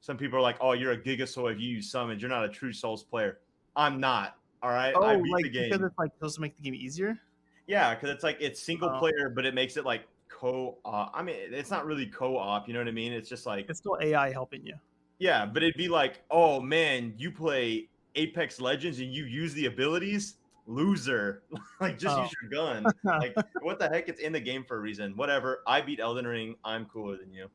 some people are like, "Oh, you're a Gigasoy if you use summons. You're not a true Souls player." I'm not. All right, I Oh, beat like the game. because it's like supposed to make the game easier. Yeah, because it's like it's single player, but it makes it like co-op. I mean, it's not really co-op. You know what I mean? It's just like It's still AI helping you. yeah, but it'd be like, oh man, you play Apex Legends and you use the abilities, loser. Like just use your gun. Like what the heck? It's in the game for a reason. Whatever. I beat Elden Ring. I'm cooler than you.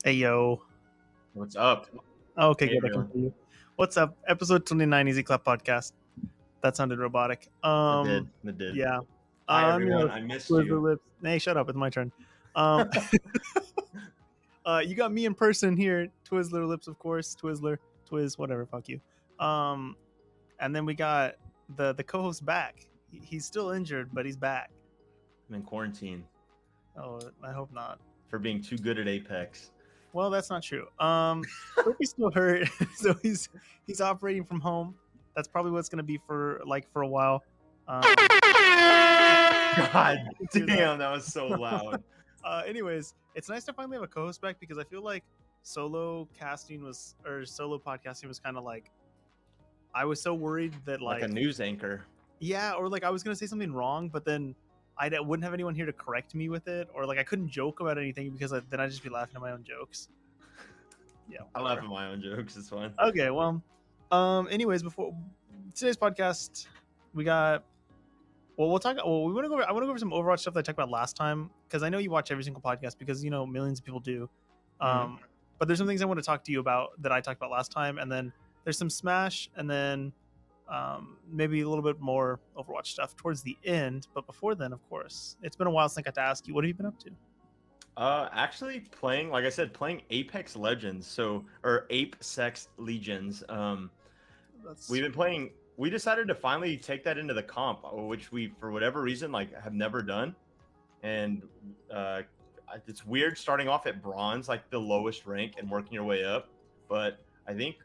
Hey yo. What's up? Okay, Hey, good. I can hear you. What's up? Episode 29, Ezclappodcast. That sounded robotic. It did. Yeah. Hi everyone. I missed you. Lips. Hey, shut up. It's my turn. You got me in person here. Twizzler Lips, of course. Twizz, whatever. Fuck you. And then we got the co-host back. He's still injured, but he's back. I'm in quarantine. Oh, I hope not. For being too good at Apex. Well, that's not true. He's still hurt, so he's operating from home. That's probably what's gonna be for a while. God damn, that was so loud. Anyways, it's nice to finally have a co-host back because I feel like solo podcasting was kind of like I was so worried that like a news anchor. Yeah, or like I was gonna say something wrong, but then I wouldn't have anyone here to correct me with it, or like I couldn't joke about anything because then I'd just be laughing at my own jokes. Yeah, I laugh at my own jokes. It's fine. Okay, well, anyways, before today's podcast, we got. Well, we'll talk. Well, we want to go. I want to go over some Overwatch stuff that I talked about last time because I know you watch every single podcast because millions of people do. But there's some things I want to talk to you about that I talked about last time, and then there's some Smash, and then maybe a little bit more Overwatch stuff towards the end. But before then, of course, it's been a while since I got to ask you, what have you been up to? Actually playing, like I said, playing Apex Legends, or Ape Sex Legions. We've been playing. We decided to finally take that into the comp, which we, for whatever reason, have never done. And it's weird starting off at bronze, like the lowest rank, and working your way up. But I think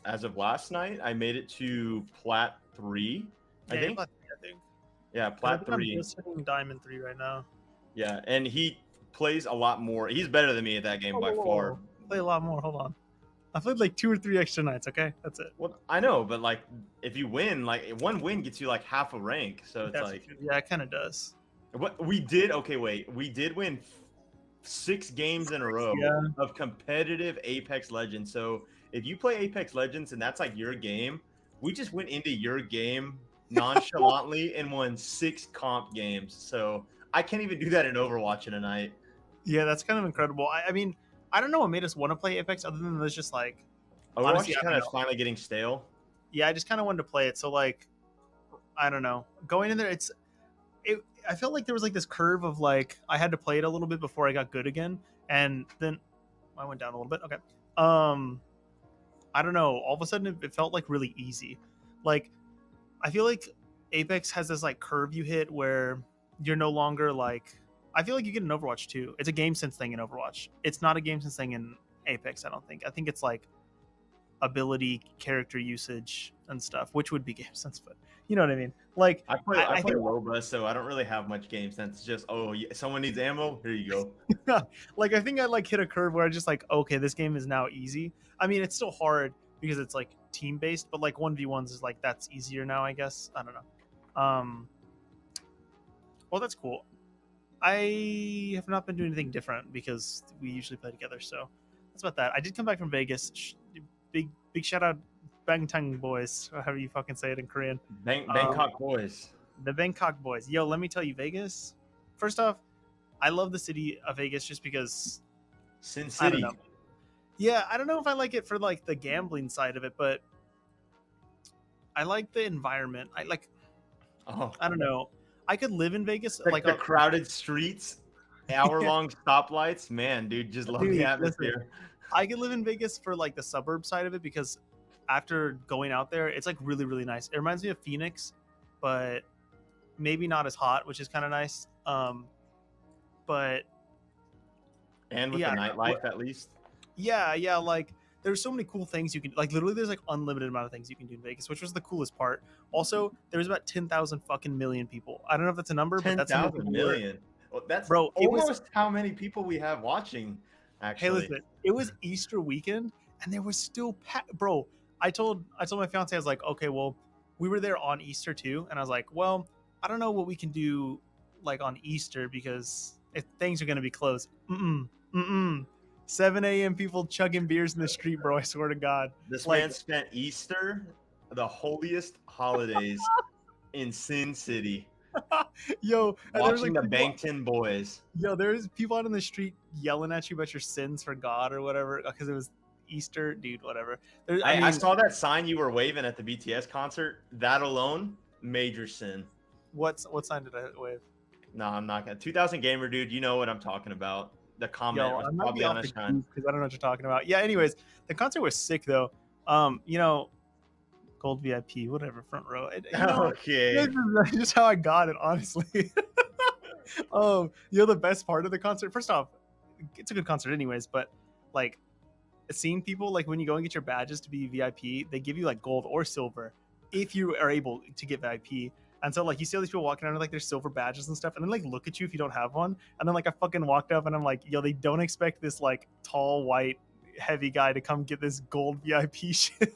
as of last night, I made it to Plat 3. Yeah, I think. Yeah, Plat 3. I'm just hitting Diamond 3 right now. Yeah, and he plays a lot more. He's better than me at that game by far. Play a lot more. Hold on. I played like 2 or 3 extra nights. Okay, that's it. Well, I know, but if you win, one win gets you half a rank. So it's yeah, it kind of does. What we did? Okay, wait. We did win 6 games in a row of competitive Apex Legends. So if you play Apex Legends and that's your game, we just went into your game nonchalantly and won 6 comp games. So I can't even do that in Overwatch in a night. Yeah, that's kind of incredible. I mean, I don't know what made us want to play Apex other than there's just Overwatch is kind of finally getting stale. Yeah, I just kind of wanted to play it. So I don't know. Going in there, I felt like there was this curve of I had to play it a little bit before I got good again, and then I went down a little bit. Okay. I don't know. All of a sudden, it felt really easy. I feel like Apex has this curve you hit where you're no longer I feel like you get in Overwatch too. It's a game sense thing in Overwatch. It's not a game sense thing in Apex, I don't think. I think it's ability, character usage, and stuff, which would be game sense, but you know what I mean? I play Loba, so I don't really have much game sense. It's just, someone needs ammo, here you go. I think I hit a curve where I just okay, this game is now easy. I mean, it's still hard because it's team based, but 1v1s is that's easier now, I guess. I don't know. Well, that's cool. I have not been doing anything different because we usually play together, so that's about that. I did come back from Vegas. Big shout out Bangtang boys, or however you fucking say it in Korean. Bangkok boys. The Bangkok boys. Yo, let me tell you, Vegas. First off, I love the city of Vegas just because Sin City. I don't know. Yeah, I don't know if I like it for the gambling side of it, but I like the environment. I don't know. I could live in Vegas. The crowded streets, hour-long stoplights. Man, dude, just love the atmosphere. Listen, I could live in Vegas for the suburb side of it because after going out there, it's really, really nice. It reminds me of Phoenix, but maybe not as hot, which is kind of nice. But and with the nightlife at least. Yeah. there's so many cool things you can like. Literally, there's like unlimited amount of things you can do in Vegas, which was the coolest part. Also, there was about 10,000 fucking million people. I don't know if that's a number, but that's how many 10,000 people million. Well, that's bro. It was. almost how many people we have watching. Hey, Actually, listen, it was Easter weekend, and there was still bro. I told my fiance, I was like, okay, well, we were there on Easter too, and I was like, well, I don't know what we can do like on Easter because if things are gonna be closed. 7 a.m. people chugging beers in the street, bro. I swear to God. this Like, man spent Easter, the holiest holidays, in Sin City, yo, and there was watching like the Bangtan Boys. yo, there's people out in the street yelling at you about your sins for God or whatever because it was Easter, dude. Whatever. I saw that sign you were waving at the BTS concert. That alone, major sin. what sign did I wave? No, I'm not gonna. 2000 gamer, dude. You know what I'm talking about. The comment was I might probably be on off a the shine. because I don't know what you're talking about. Yeah. Anyways, the concert was sick though. Gold VIP, whatever, front row. Okay. That's just how I got it, honestly. The best part of the concert. First off, it's a good concert, anyways. But like, seeing people like when you go and get your badges to be VIP, they give you like gold or silver if you are able to get VIP. And so like you see all these people walking around with like their silver badges and stuff, and then like look at you if you don't have one. And then like I fucking walked up and I'm like, yo, they don't expect this like tall, white, heavy guy to come get this gold VIP shit.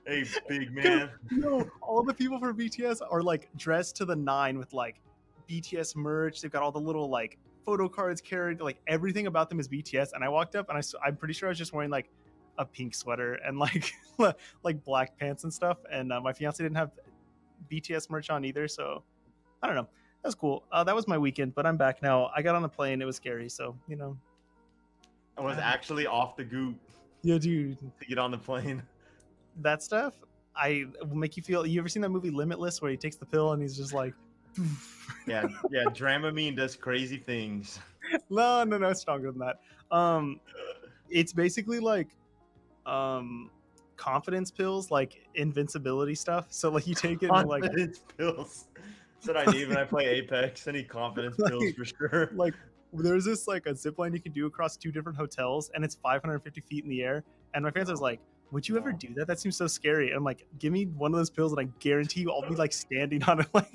Hey, big man. No, all the people from BTS are like dressed to the nine with like BTS merch. They've got all the little like photo cards carried. Like everything about them is BTS. And I walked up and I'm pretty sure I was just wearing like a pink sweater and like like black pants and stuff. And my fiance didn't have BTS merch on either. So I don't know. That's cool. That was my weekend, but I'm back now. I got on a plane. It was scary. So, I was actually off the goop yeah, dude. to get on the plane. That stuff I will make you feel. You ever seen that movie Limitless where he takes the pill and he's just like, Yeah, Dramamine does crazy things. no, it's stronger than that. It's basically like confidence pills, like invincibility stuff. So like you take it and like Confidence pills. That's what I need when I play Apex. I need confidence pills for sure. like there's this like a zip line you can do across 2 different hotels and it's 550 feet in the air. And my fiance was like, would you ever do that? That seems so scary. And I'm like, give me one of those pills and I guarantee you I'll be like standing on it. Like,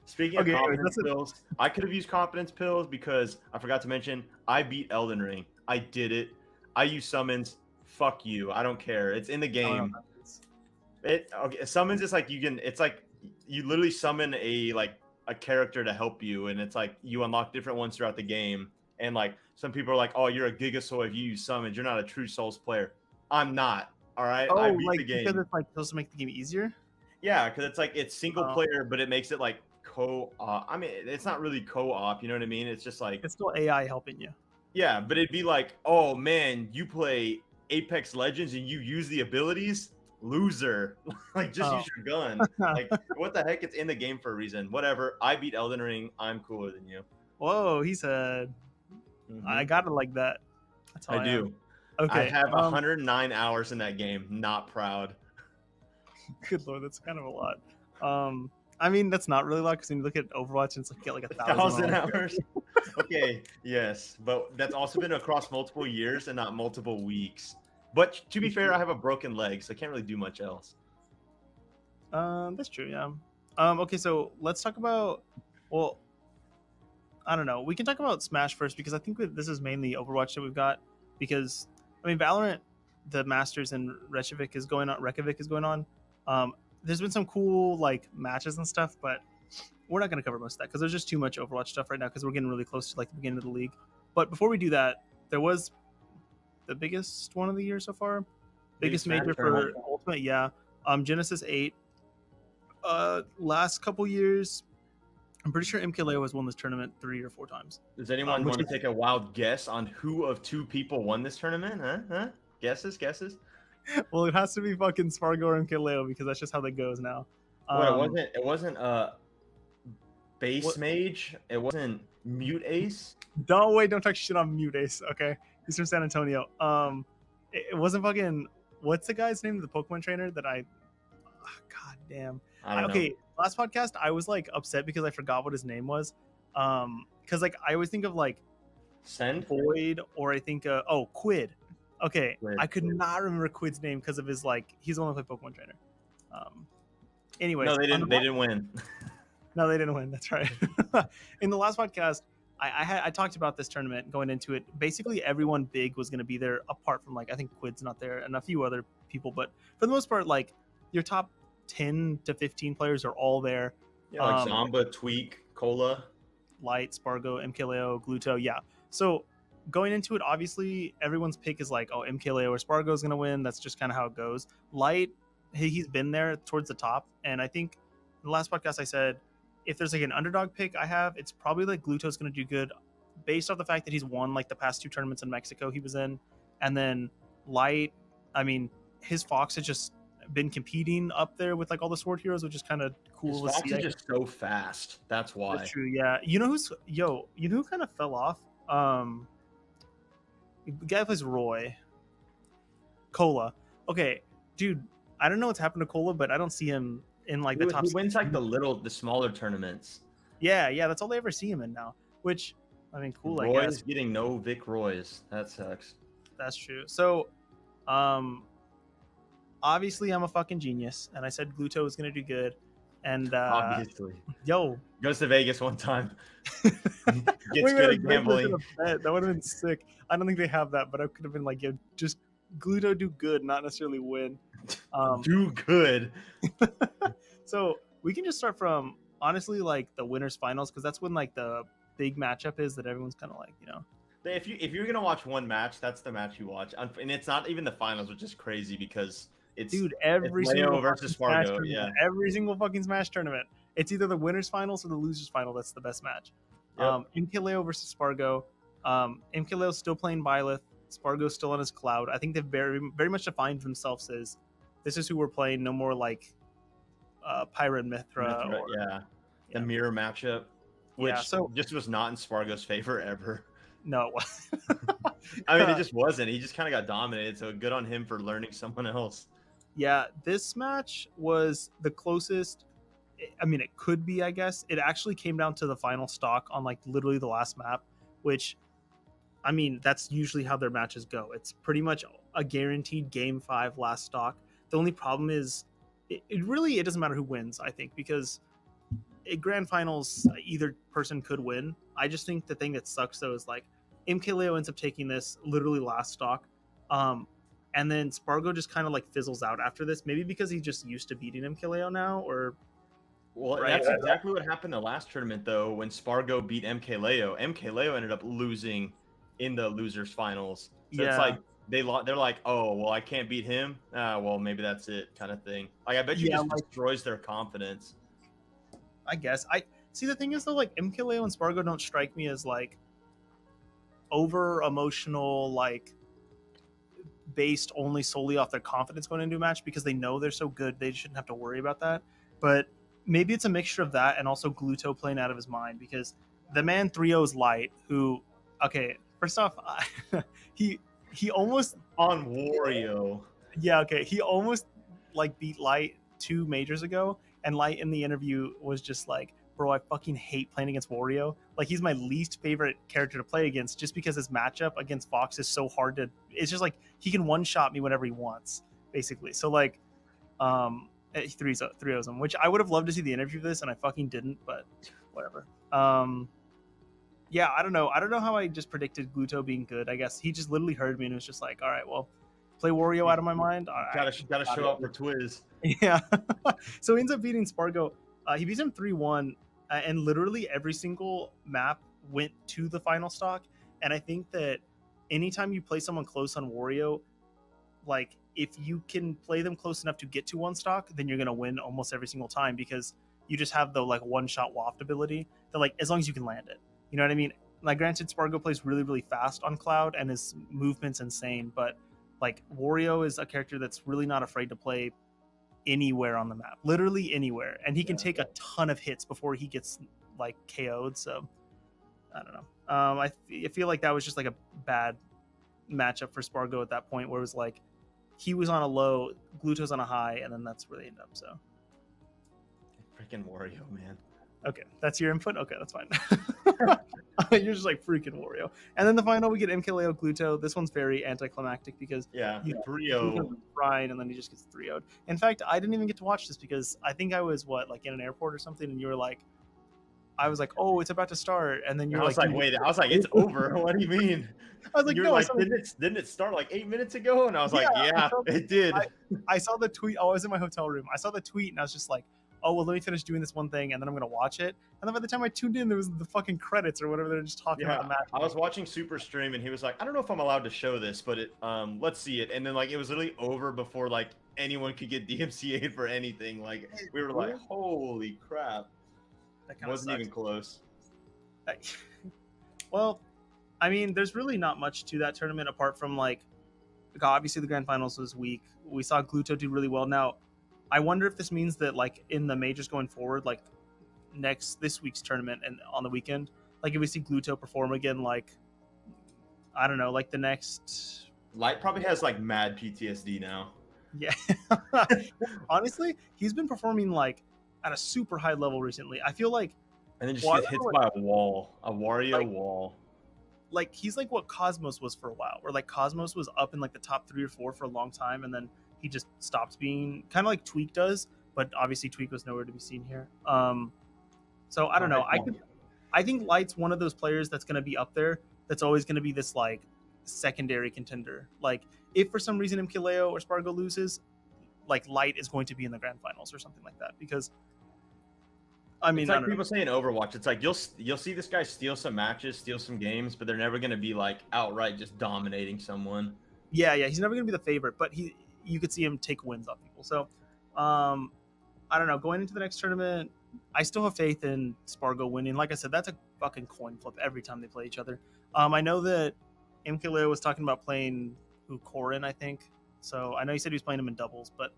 Speaking of confidence pills, I could have used confidence pills because I forgot to mention I beat Elden Ring. I did it. I use summons. Fuck you. I don't care. It's in the game. Summons is like it's like you literally summon a character to help you, and it's like you unlock different ones throughout the game. And like some people are like, oh, you're a Gigasoy if you use summons. You're not a true Souls player. I'm not. All right. Oh, I beat like the game. because it's like supposed to make the game easier. Yeah, because it's like it's single player, but it makes it like co-op. I mean, it's not really co-op. You know what I mean? It's just like it's still AI helping you. Yeah, but it'd be like, oh man, you play Apex Legends and you use the abilities. Loser. Like just use your gun. Like what the heck? It's in the game for a reason. Whatever. I beat Elden Ring. I'm cooler than you. Whoa, he said. I got it like that. That's how I do. Okay. I have 109 hours in that game. Not proud. Good lord, that's kind of a lot. I mean, that's not really a lot because when you look at Overwatch, it's like you get like 1,000 hours. Okay, yes, but that's also been across multiple years and not multiple weeks. But to be fair, I have a broken leg, so I can't really do much else. That's true, yeah. Okay, so let's talk about. Well, I don't know. We can talk about Smash first because I think this is mainly Overwatch that we've got. Because I mean, Valorant, the Masters in Reykjavik is going on. There's been some cool like matches and stuff, but we're not going to cover most of that because there's just too much Overwatch stuff right now because we're getting really close to like the beginning of the league. But before we do that, there was the biggest one of the year so far, biggest major for Ultimate, yeah. Genesis 8. Last couple years, I'm pretty sure MKLeo has won this tournament 3 or 4 times. Does anyone want to take a wild guess on who of 2 people won this tournament? Huh? Guesses? Well, it has to be fucking Spargo or MKLeo because that's just how that goes now. It wasn't Base Mage. It wasn't Mute Ace. Don't talk shit on Mute Ace. Okay, he's from San Antonio. It wasn't fucking. What's the guy's name? The Pokemon trainer that I. Oh, God damn. I don't know. Last podcast I was like upset because I forgot what his name was. Because like I always think of like Send Void or I think Quid. Okay, Quid. I could not remember Quid's name because of his he's the one who played Pokemon Trainer. Anyways, No, they didn't. They didn't win. No, they didn't win. That's right. In the last podcast, I talked about this tournament going into it. Basically, everyone big was going to be there, apart from I think Quid's not there and a few other people. But for the most part, your top 10 to 15 players are all there. Yeah, Zamba, Tweak, Cola, Light, Spargo, MKLeo, Gluto. Yeah. So going into it, obviously everyone's pick is MKLeo or Spargo is going to win. That's just kind of how it goes. Light, he's been there towards the top, and I think in the last podcast I said, if there's an underdog pick I have, it's probably Gluto's going to do good based off the fact that he's won the past 2 tournaments in Mexico he was in. And then Light, I mean, his Fox has just been competing up there with all the Sword Heroes, which is kind of cool his to Fox see. is just so fast. That's why. That's true, yeah. You know who kind of fell off? The guy who plays Roy. Cola. Okay, dude, I don't know what's happened to Cola, but I don't see him in the top. He wins the smaller tournaments. Yeah, that's all they ever see him in now. Which, I mean, cool. Roy's I guess getting no Vic Roy's. That sucks. That's true. So, obviously I'm a fucking genius, and I said Gluto was gonna do good. And obviously, goes to Vegas one time. Gets good at gambling. That would have been sick. I don't think they have that, but I could have been just Gluto do good, not necessarily win. Do good. So we can just start from honestly the winners finals, because that's when the big matchup is that everyone's kind of If you're gonna watch one match, that's the match you watch, and it's not even the finals, which is crazy because it's every single versus Spargo, every single fucking Smash tournament, it's either the winners finals or the losers final. That's the best match. Yep. MKLeo versus Spargo. MKLeo's still playing Byleth. Spargo's still on his cloud. I think they've very very much defined themselves as this is who we're playing. No more Pyra and Mithra. The mirror matchup, which just was not in Spargo's favor ever. No, it wasn't. I mean, it just wasn't. He just kind of got dominated. So good on him for learning someone else. Yeah, this match was the closest. I mean, it could be, I guess. It actually came down to the final stock on literally the last map, which, I mean, that's usually how their matches go. It's pretty much a guaranteed game 5 last stock. The only problem is it doesn't matter who wins, I think, because at grand finals, either person could win. I just think the thing that sucks, though, is MKLeo ends up taking this literally last stock. And then Spargo just kind of fizzles out after this, maybe because he's just used to beating MKLeo now, or... Well, that's exactly what happened the last tournament, though, when Spargo beat MKLeo. MKLeo ended up losing in the losers finals. So it's they're like, oh, well, I can't beat him. Well, maybe that's it, kind of thing. I bet you just destroys their confidence. I guess. See, the thing is, though, MKLeo and Spargo don't strike me as over emotional, based only solely off their confidence going into a match, because they know they're so good they shouldn't have to worry about that. But maybe it's a mixture of that and also Gluto playing out of his mind, because the man 3-0's Light, who, okay, first off, he almost on Wario. Yeah, okay, he almost beat Light 2 majors ago, and Light in the interview was just bro, I fucking hate playing against Wario. He's my least favorite character to play against, just because his matchup against Fox is so hard to... It's just he can one-shot me whenever he wants, basically. So, 3-0's him, which I would have loved to see the interview of this, and I fucking didn't, but whatever. Yeah, I don't know. I don't know how I just predicted Gluto being good. I guess he just literally heard me and was just all right, well, play Wario out of my mind. All right, gotta show up for Twizz. Yeah. So he ends up beating Spargo. He beats him 3-1, and literally every single map went to the final stock. And I think that anytime you play someone close on Wario, if you can play them close enough to get to one stock, then you're gonna win almost every single time, because you just have the one-shot waft ability that as long as you can land it. You know what I mean? Granted, Spargo plays really, really fast on Cloud, and his movement's insane, but Wario is a character that's really not afraid to play anywhere on the map, literally anywhere, and he can take a ton of hits before he gets KO'd. So I don't know. I feel like that was just a bad matchup for Spargo at that point, where it was he was on a low, Gluto's on a high, and then that's where they end up. So freaking Wario, man. Okay, that's your input. Okay, that's fine. You're just like freaking Wario. And then the final, we get MKLeo Gluto. This one's very anticlimactic because Yeah, you 3-0. Ryan, and then he just gets 3-0'd. In fact, I didn't even get to watch this because I think I was like in an airport or something, and you were like, I was like, oh, it's about to start, and then you're like, wait, I was like, it's over. What do you mean? I was like, You were no, like, didn't it start like 8 minutes ago? And I was like, yeah, it did. I saw the tweet. Oh, I was in my hotel room. I saw the tweet, and I was just like, oh, well, let me finish doing this one thing, and then I'm going to watch it. And then by the time I tuned in, there was the fucking credits or whatever. They're just talking about the match. I was watching Super Stream, and he was like, I don't know if I'm allowed to show this, but let's see it. And then, like, it was literally over before, like, anyone could get DMCA'd for anything. Like, we were like, holy crap. That kind of wasn't even close. Well, I mean, there's really not much to that tournament apart from, like, obviously the grand finals was weak. We saw Gluto do really well. Now, I wonder if this means that, like, in the majors going forward, like this week's tournament and on the weekend, like if we see Gluto perform again, like, I don't know, like the next. Light probably has like mad PTSD now. Yeah. Honestly, he's been performing like at a super high level recently. I feel like. And then just get hit by a wall, a Wario wall. Like he's like what Cosmos was for a while, where like Cosmos was up in like the top 3 or 4 for a long time, and then he just stopped being, kind of like Tweak does, but obviously Tweak was nowhere to be seen here. So I don't know. I think Light's one of those players that's going to be up there. That's always going to be this like secondary contender. Like if for some reason MKLeo or Spargo loses, like Light is going to be in the grand finals or something like that. Because I mean, it's like people say in Overwatch, it's like you'll see this guy steal some matches, steal some games, but they're never going to be like outright just dominating someone. Yeah, he's never going to be the favorite, but you could see him take wins off people. So, I don't know. Going into the next tournament, I still have faith in Spargo winning. Like I said, that's a fucking coin flip every time they play each other. I know that MKLeo was talking about playing Corrin, I think. So I know he said he was playing him in doubles, but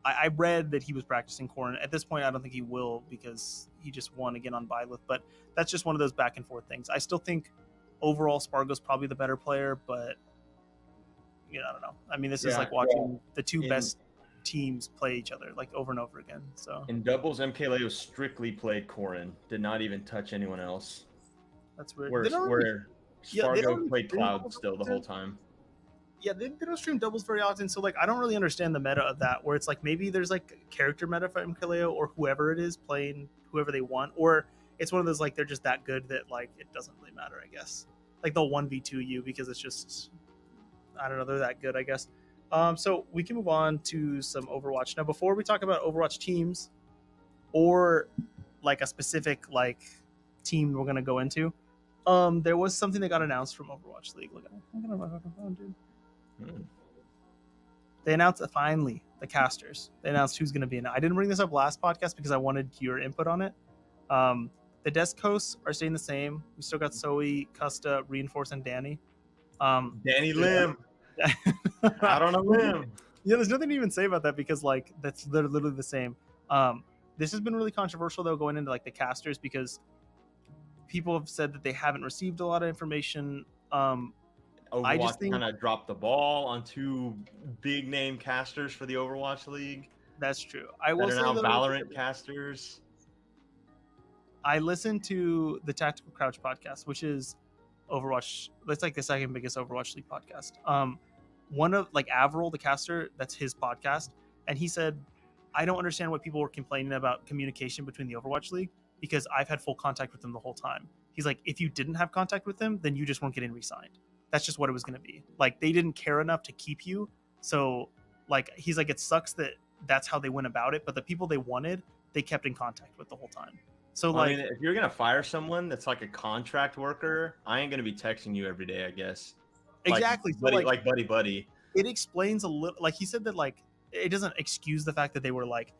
I read that he was practicing Corrin. At this point, I don't think he will because he just won again on Byleth. But that's just one of those back and forth things. I still think overall Spargo's probably the better player, but you know, I don't know. I mean, this is like watching the two best teams play each other like over and over again. So in doubles, MKLeo strictly played Corrin, did not even touch anyone else. That's weird. Where Spargo played Cloud still the whole time. Yeah, they don't stream doubles very often, so like I don't really understand the meta of that. Where it's like maybe there's like character meta for MKLeo or whoever it is playing whoever they want, or it's one of those like they're just that good that like it doesn't really matter. I guess like they'll 1v2 you because it's just, I don't know, they're that good, I guess. So we can move on to some Overwatch now. Before we talk about Overwatch teams or like a specific like team we're gonna go into, there was something that got announced from Overwatch League. Look at my fucking phone, dude. They announced finally the casters. They announced who's going to be in it. I didn't bring this up last podcast because I wanted your input on it. The desk hosts are staying the same. We still got Zoe, Custa, Reinforce, and Danny. Danny Lim. Out on a limb. Yeah, there's nothing to even say about that because like they're literally the same. This has been really controversial though going into like the casters because people have said that they haven't received a lot of information. Overwatch just kind of dropped the ball on 2 big name casters for the Overwatch League. That's true. I will say now Valorant casters. I listened to the Tactical Crouch podcast, which is Overwatch. That's like the second biggest Overwatch League podcast. One of like Avril, the caster, that's his podcast, and he said, "I don't understand what people were complaining about communication between the Overwatch League because I've had full contact with them the whole time." He's like, "If you didn't have contact with them, then you just weren't getting re-signed. That's just what it was going to be. Like they didn't care enough to keep you. So like he's like, it sucks that that's how they went about it, but the people they wanted, they kept in contact with the whole time." So like, I mean, if you're gonna fire someone that's like a contract worker, I ain't gonna be texting you every day, I guess. Exactly. Like buddy. It explains a little. Like he said that like it doesn't excuse the fact that they were like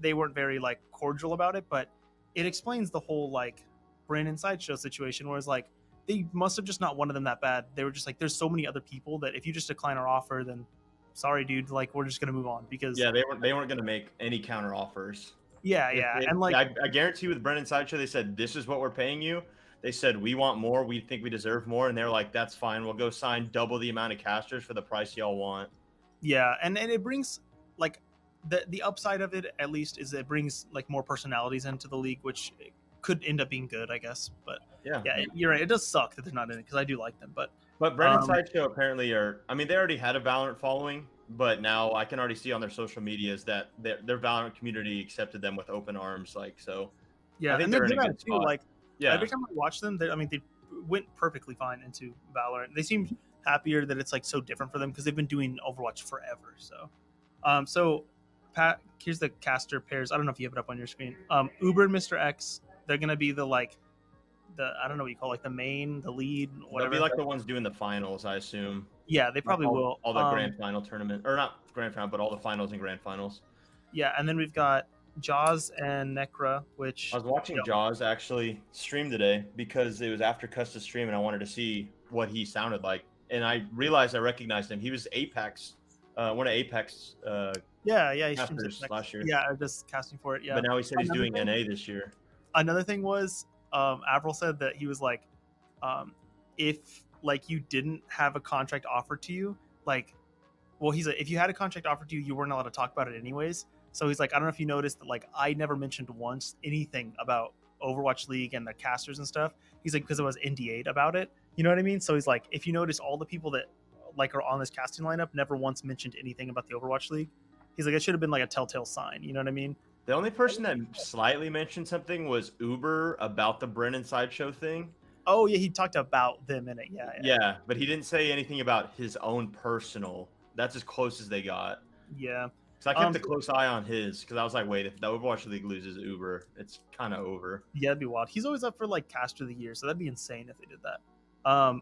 they weren't very like cordial about it, but it explains the whole like Brandon Sideshow situation, where it's like they must have just not wanted them that bad. They were just like, there's so many other people that if you just decline our offer, then sorry, dude, like we're just gonna move on because they weren't gonna make any counter offers. And like I guarantee with Brendan Sideshow, they said this is what we're paying you. They said we want more, we think we deserve more, and they're like, that's fine. We'll go sign double the amount of casters for the price y'all want. Yeah, and it brings like the upside of it, at least, is it brings like more personalities into the league, which could end up being good, I guess. But Yeah. yeah, you're right. It does suck that they're not in it because I do like them. But Brennan Sideshow apparently are. I mean, they already had a Valorant following, but now I can already see on their social medias that their Valorant community accepted them with open arms. Like so, yeah, I think and they're they're in good a at good it too. spot. Like Yeah. every time I watch them, I mean, they went perfectly fine into Valorant. They seem happier that it's like so different for them because they've been doing Overwatch forever. So Pat, here's the caster pairs. I don't know if you have it up on your screen. Uber and Mr. X, they're gonna be the I don't know what you call it, like the main, the lead, whatever. They'll be like the ones doing the finals, I assume. Yeah, they probably will. All the grand final tournament, or not grand final, but all the finals and grand finals. Yeah, and then we've got Jaws and Necra, which I was watching Jaws actually stream today because it was after Custa's stream, and I wanted to see what he sounded like, and I realized I recognized him. He was Apex, one of Apex. Yeah, he casters last year. Yeah, just casting for it. Yeah, but now he said he's doing NA this year. Another thing was, Avril said that he was like, if like you didn't have a contract offered to you, like, well, he's like, if you had a contract offered to you, you weren't allowed to talk about it anyways. So he's like, I don't know if you noticed that, like, I never mentioned once anything about Overwatch League and the casters and stuff. He's like, because it was NDA'd about it. You know what I mean? So he's like, if you notice, all the people that like are on this casting lineup never once mentioned anything about the Overwatch League. He's like, it should have been like a telltale sign. You know what I mean? The only person that slightly mentioned something was Uber about the Brennan Sideshow thing. Oh yeah, he talked about them in it. Yeah, but he didn't say anything about his own personal. That's as close as they got. Yeah. So I kept a close eye on his because I was like, wait, if the Overwatch League loses Uber, it's kind of over. Yeah, that'd be wild. He's always up for like caster of the year, so that'd be insane if they did that.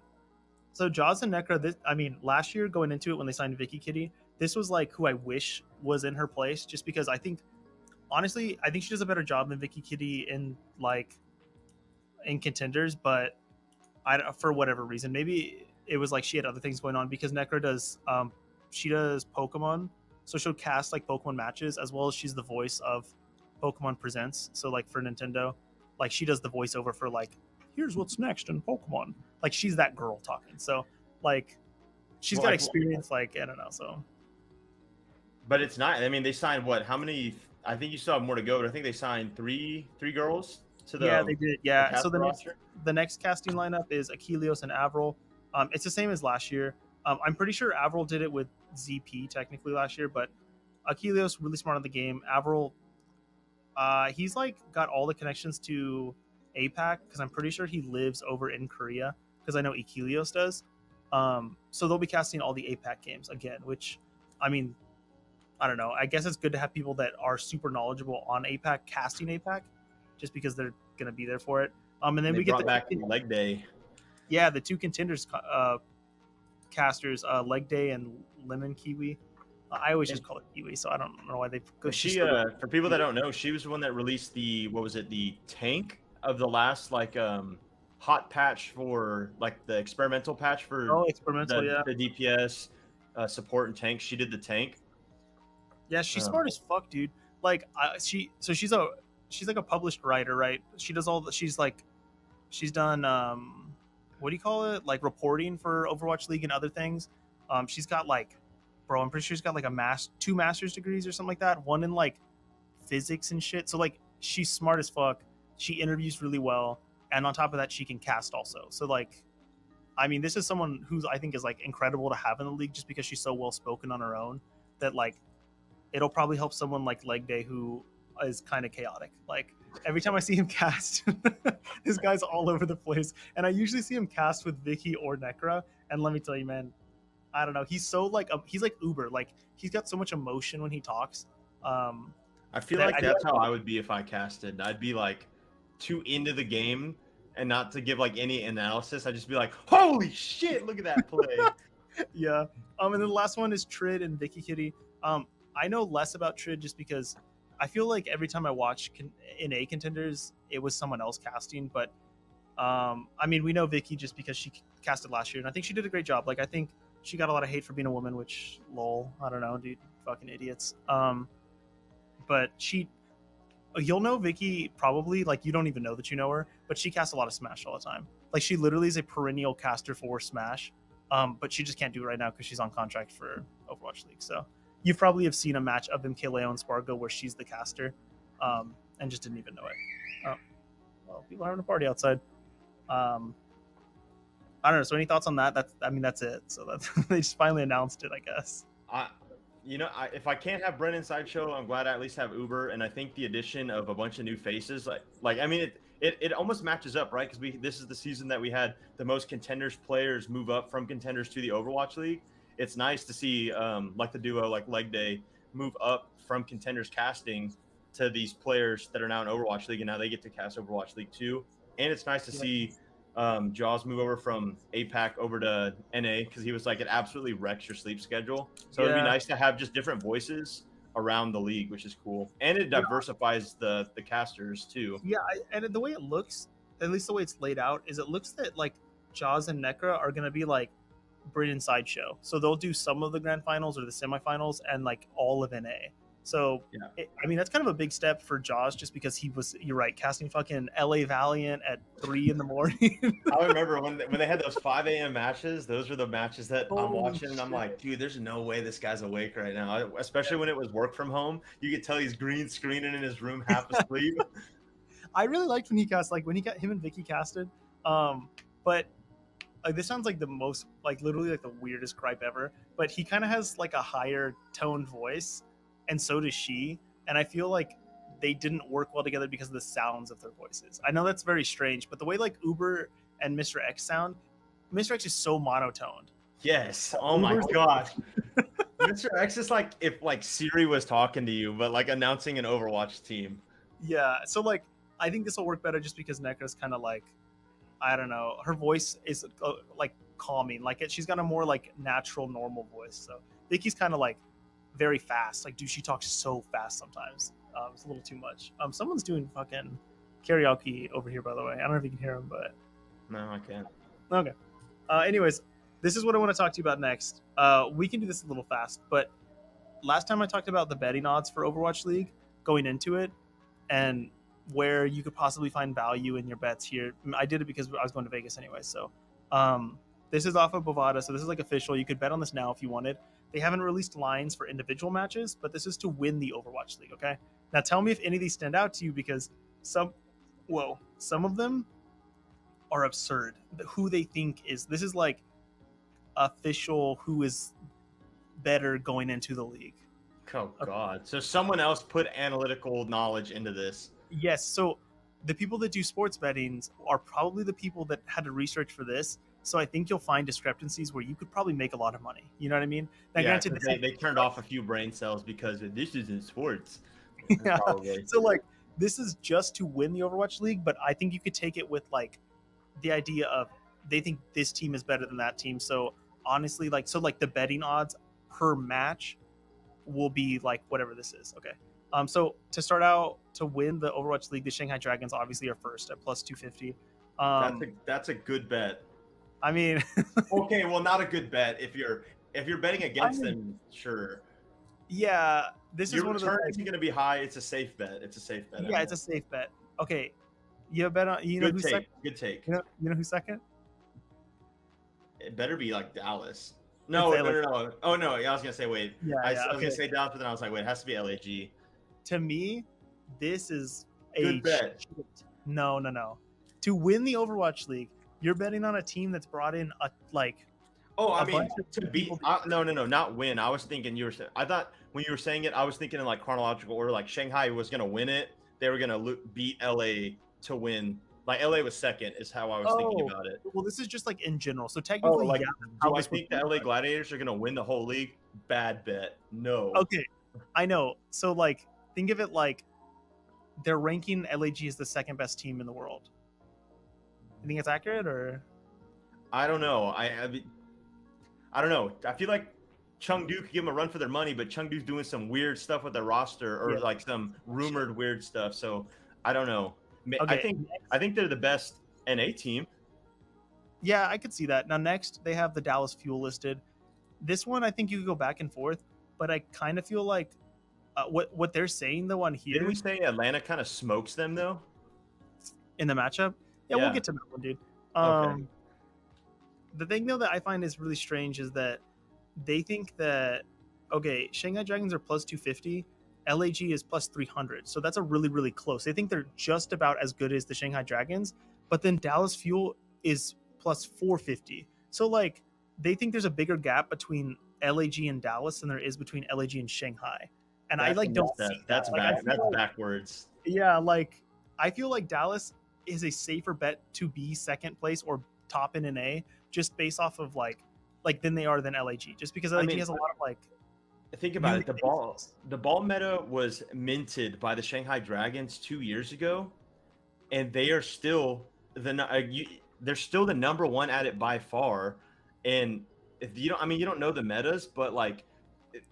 So Jaws and Necra, last year going into it when they signed Vicky Kitty, this was like who I wish was in her place, just because I think she does a better job than Vicky Kitty in contenders, but for whatever reason, maybe it was like she had other things going on, because Necra does she does Pokemon, so she'll cast like Pokemon matches, as well as she's the voice of Pokemon Presents. So like for Nintendo, like she does the voiceover for like, here's what's next in Pokemon. Like she's that girl talking. So like she's got experience. Like I don't know. So, but it's not. I mean, they signed what? How many? I think you still have more to go, but I think they signed three girls to the. Yeah, they did. Yeah. So the next casting lineup is Achilleos and Avril. It's the same as last year. I'm pretty sure Avril did it with ZP technically last year, but Achilleos really smart on the game. Avril, he's like got all the connections to APAC, because I'm pretty sure he lives over in Korea, because I know Achilleos does. So they'll be casting all the APAC games again, which, I mean, I don't know. I guess it's good to have people that are super knowledgeable on APAC casting APAC, just because they're gonna be there for it. And then we get back leg day. Yeah, the two contenders casters, Leg Day and Lemon Kiwi. I always just call it Kiwi, so I don't know why they. She for people that don't know, she was the one that released the tank of the last hot patch for like the experimental patch for the DPS support and tank. She did the tank. Yeah, she's smart as fuck, dude. Like she's like a published writer, right? She does all the she's done what do you call it? Like reporting for Overwatch League and other things. She's got I'm pretty sure she's got like two master's degrees or something like that. One in like physics and shit. So like she's smart as fuck. She interviews really well, and on top of that, she can cast also. So like, I mean, this is someone who I think is like incredible to have in the league, just because she's so well spoken on her own, that like it'll probably help someone like Leg Day, who is kind of chaotic. Like every time I see him cast, this guy's all over the place, and I usually see him cast with Vicky or Necra. And let me tell you, man, I don't know. He's so he's like Uber. Like he's got so much emotion when he talks. I feel like that's how I would be if I casted. I'd be like too into the game, and not to give like any analysis. I'd just be like, holy shit, look at that play. Yeah. And then the last one is Trid and Vicky Kitty. I know less about Trid just because I feel like every time I watch NA contenders, it was someone else casting. But I mean, we know Vicky just because she casted last year, and I think she did a great job. Like I think she got a lot of hate for being a woman, which lol, I don't know, dude, fucking idiots. But you'll know Vicky probably, like you don't even know that you know her, but she casts a lot of Smash all the time. Like she literally is a perennial caster for Smash, but she just can't do it right now because she's on contract for Overwatch League. So you probably have seen a match of MKLeo and Spargo where she's the caster, and just didn't even know it. Oh, well, people are having a party outside. I don't know. So any thoughts on that? That's it. So that's they just finally announced it, I guess. If I can't have Brennan Sideshow, I'm glad I at least have Uber, and I think the addition of a bunch of new faces, it almost matches up, right? Because this is the season that we had the most contenders players move up from contenders to the Overwatch League. It's nice to see like the duo, like Leg Day, move up from contenders casting to these players that are now in Overwatch League, and now they get to cast Overwatch League 2. And it's nice to see Jaws move over from APAC over to NA because he was like, it absolutely wrecks your sleep schedule. So it'd be nice to have just different voices around the league, which is cool. And it diversifies the casters too. Yeah, and the way it looks, at least the way it's laid out, is it looks that like Jaws and Necra are going to be like Britain Sideshow. So they'll do some of the grand finals or the semifinals and like all of NA. So, that's kind of a big step for Jaws just because you're right, casting fucking LA Valiant at 3 in the morning. I remember when they had those 5 a.m. matches, those were the matches that I'm watching, and I'm like, dude, there's no way this guy's awake right now. Especially when it was work from home. You could tell he's green screening in his room half asleep. I really liked when he cast, like when he got him and Vicky casted. But this sounds like the most, like literally like the weirdest gripe ever, but he kind of has like a higher toned voice, and so does she, and I feel like they didn't work well together because of the sounds of their voices. I know that's very strange, but the way like Uber and Mr. X sound, Mr. X is so monotoned. Yes. Oh my gosh. Mr. X is like if like Siri was talking to you, but like announcing an Overwatch team. Yeah. So like I think this will work better just because Necra's kind of like, I don't know, her voice is like calming. Like she's got a more like natural, normal voice. So Vicky's kind of like very fast. Like, dude, she talks so fast sometimes. It's a little too much. Someone's doing fucking karaoke over here, by the way. I don't know if you can hear him, but no, I can't. Okay. Anyways, this is what I want to talk to you about next. We can do this a little fast, but last time I talked about the betting odds for Overwatch League going into it and where you could possibly find value in your bets here. I did it because I was going to Vegas anyway. So this is off of Bovada, so this is like official. You could bet on this now if you wanted. They haven't released lines for individual matches, but this is to win the Overwatch League, okay? Now tell me if any of these stand out to you, because some of them are absurd. Who they think this is like official who is better going into the league. Oh God. So someone else put analytical knowledge into this. Yes, so the people that do sports bettings are probably the people that had to research for this. So I think you'll find discrepancies where you could probably make a lot of money. You know what I mean? Now, granted, they turned off a few brain cells because this isn't sports. Yeah. So like this is just to win the Overwatch League, but I think you could take it with like the idea of they think this team is better than that team. So honestly, like the betting odds per match will be like whatever this is. Okay. So to start out, to win the Overwatch League, the Shanghai Dragons obviously are first at plus 250. That's a good bet. I mean, okay, well, not a good bet if you're betting against them. Sure. Yeah, this is one of the. Your return isn't going to be high. It's a safe bet. It's a safe bet. Yeah, it's a safe bet. Okay, you bet on. You know who's second? Good take. You know who's second? It better be like Dallas. No. Oh no, I was gonna say wait. Yeah, I was gonna say Dallas, but then I was like, wait, it has to be LAG. To me, this is a good bet. No. To win the Overwatch League, you're betting on a team that's brought in to beat. No, not win. I was thinking I thought when you were saying it, I was thinking in like chronological order. Like Shanghai was gonna win it. They were gonna beat LA to win. Like LA was second, is how I was thinking about it. Well, this is just like in general. So technically, do I think the LA Gladiators are gonna win the whole league? Bad bet. No. Okay, I know. So like, think of it like they're ranking LAG as the second best team in the world. You think it's accurate, or? I don't know. I don't know. I feel like Chengdu could give them a run for their money, but Chengdu's doing some weird stuff with their roster, or like some rumored weird stuff. So I don't know. Okay. I think they're the best NA team. Yeah, I could see that. Now next they have the Dallas Fuel listed. This one I think you could go back and forth, but I kind of feel like what they're saying though on here. Didn't we say Atlanta kind of smokes them though in the matchup? Yeah, we'll get to that one, dude. Okay. The thing though that I find is really strange is that they think that Okay, Shanghai Dragons are plus 250. LAG is plus 300. So that's a really, really close. They think they're just about as good as the Shanghai Dragons, but then Dallas Fuel is plus 450. So like they think there's a bigger gap between LAG and Dallas than there is between LAG and Shanghai. And I like don't see that. That's Like back. That's backwards. yeah, like I feel like Dallas is a safer bet to be second place or top in an A just based off of like than they are than LAG. Just because LAG has a lot of like think about it. The ball meta was minted by the Shanghai Dragons 2 years ago, and they are still they're still the number one at it by far. And if you don't, I mean, you don't know the metas, but like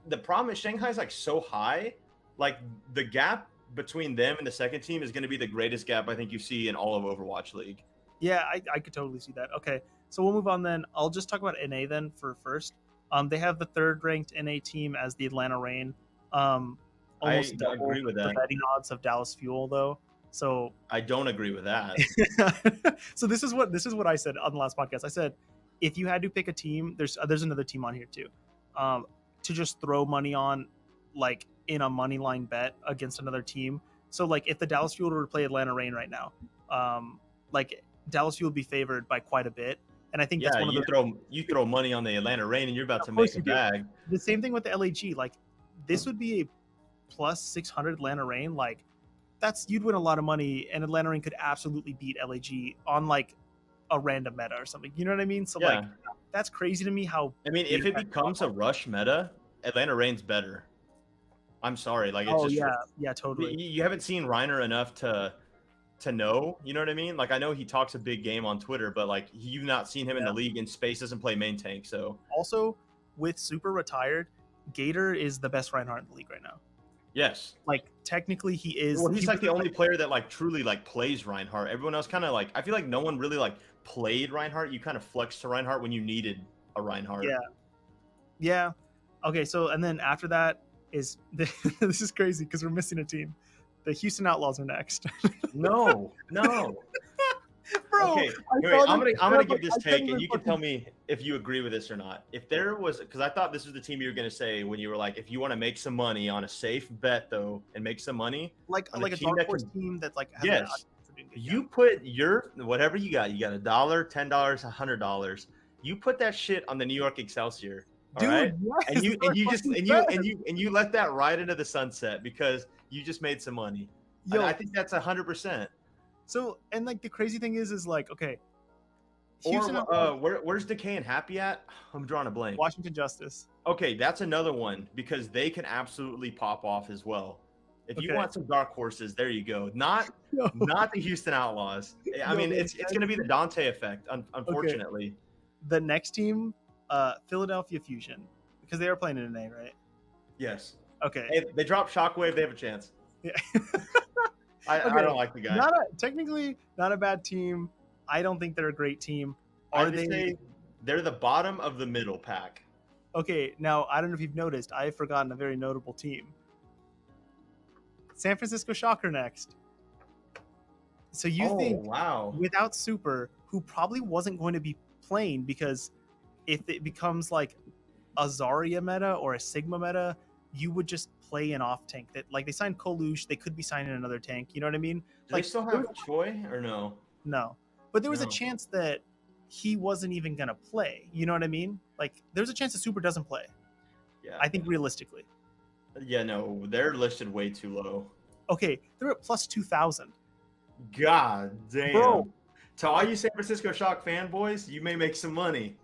the problem is Shanghai's like so high, like the gap between them and the second team is going to be the greatest gap I think you see in all of Overwatch League. Yeah, I could totally see that. Okay, so we'll move on then. I'll just talk about NA then for first. They have the third ranked NA team as the Atlanta Reign. Almost I agree with that. The betting odds of Dallas Fuel though. So I don't agree with that. So this is what I said on the last podcast. I said if you had to pick a team, there's another team on here too, to just throw money on, like in a money line bet against another team. So like if the Dallas Fuel were to play Atlanta Reign right now, like Dallas Fuel would be favored by quite a bit. And I think that's one of you throw money on the Atlanta Reign and you're about to make a bag. The same thing with the LAG. Like this would be a plus 600 Atlanta Reign. Like you'd win a lot of money, and Atlanta Reign could absolutely beat LAG on like a random meta or something. You know what I mean? So like that's crazy to me. How I mean, if it becomes a rush meta, Atlanta Reign's better. I'm sorry, like it's yeah, totally. You haven't seen Reiner enough to know, you know what I mean? Like I know he talks a big game on Twitter, but like you've not seen him in the league, and Space doesn't play main tank. So also with Super retired, Gator is the best Reinhardt in the league right now. Yes. Like technically he is. Well, he's like the only player that like truly like plays Reinhardt. Everyone else kind of like, I feel like no one really like played Reinhardt. You kind of flexed to Reinhardt when you needed a Reinhardt. Yeah. Yeah. Okay. So, and then after that is this is crazy because we're missing a team. The Houston Outlaws are next. No. Bro, okay, anyway, I'm gonna give this take, and you can tell me if you agree with this or not. If there was, because I thought this was the team you were gonna say when you were like, if you want to make some money on a safe bet though, and make some money, like a dark horse team that's like yes, you put your whatever you got $1, $10, $100. You put that shit on the New York Excelsior, all right? Yes, and you let that ride into the sunset because you just made some money. Yo, I think that's 100%. So, and like the crazy thing is like, okay, Houston, where's Decay and Happy at? I'm drawing a blank. Washington Justice. Okay, that's another one because they can absolutely pop off as well. If you want some dark horses, there you go. Not the Houston Outlaws. I mean, it's going to be the Dante effect, unfortunately. Okay. The next team, Philadelphia Fusion, because they are playing in an A, right? Yes. Okay. Hey, they drop Shockwave, they have a chance. Yeah. I don't like the guy. Technically, not a bad team. I don't think they're a great team. They're the bottom of the middle pack. Okay, now I don't know if you've noticed, I have forgotten a very notable team. San Francisco Shocker next. So you think without Super, who probably wasn't going to be playing because if it becomes like a Zarya meta or a Sigma meta, you would just play an off tank that like they signed Kolush, they could be signing another tank. You know what I mean? Do they still have Choi or no? No, but there was a chance that he wasn't even gonna play. You know what I mean? Like there's a chance that Super doesn't play. Yeah, I think realistically. Yeah, no, they're listed way too low. Okay, they're at plus 2,000. God damn. Bro. To all you San Francisco Shock fanboys, you may make some money.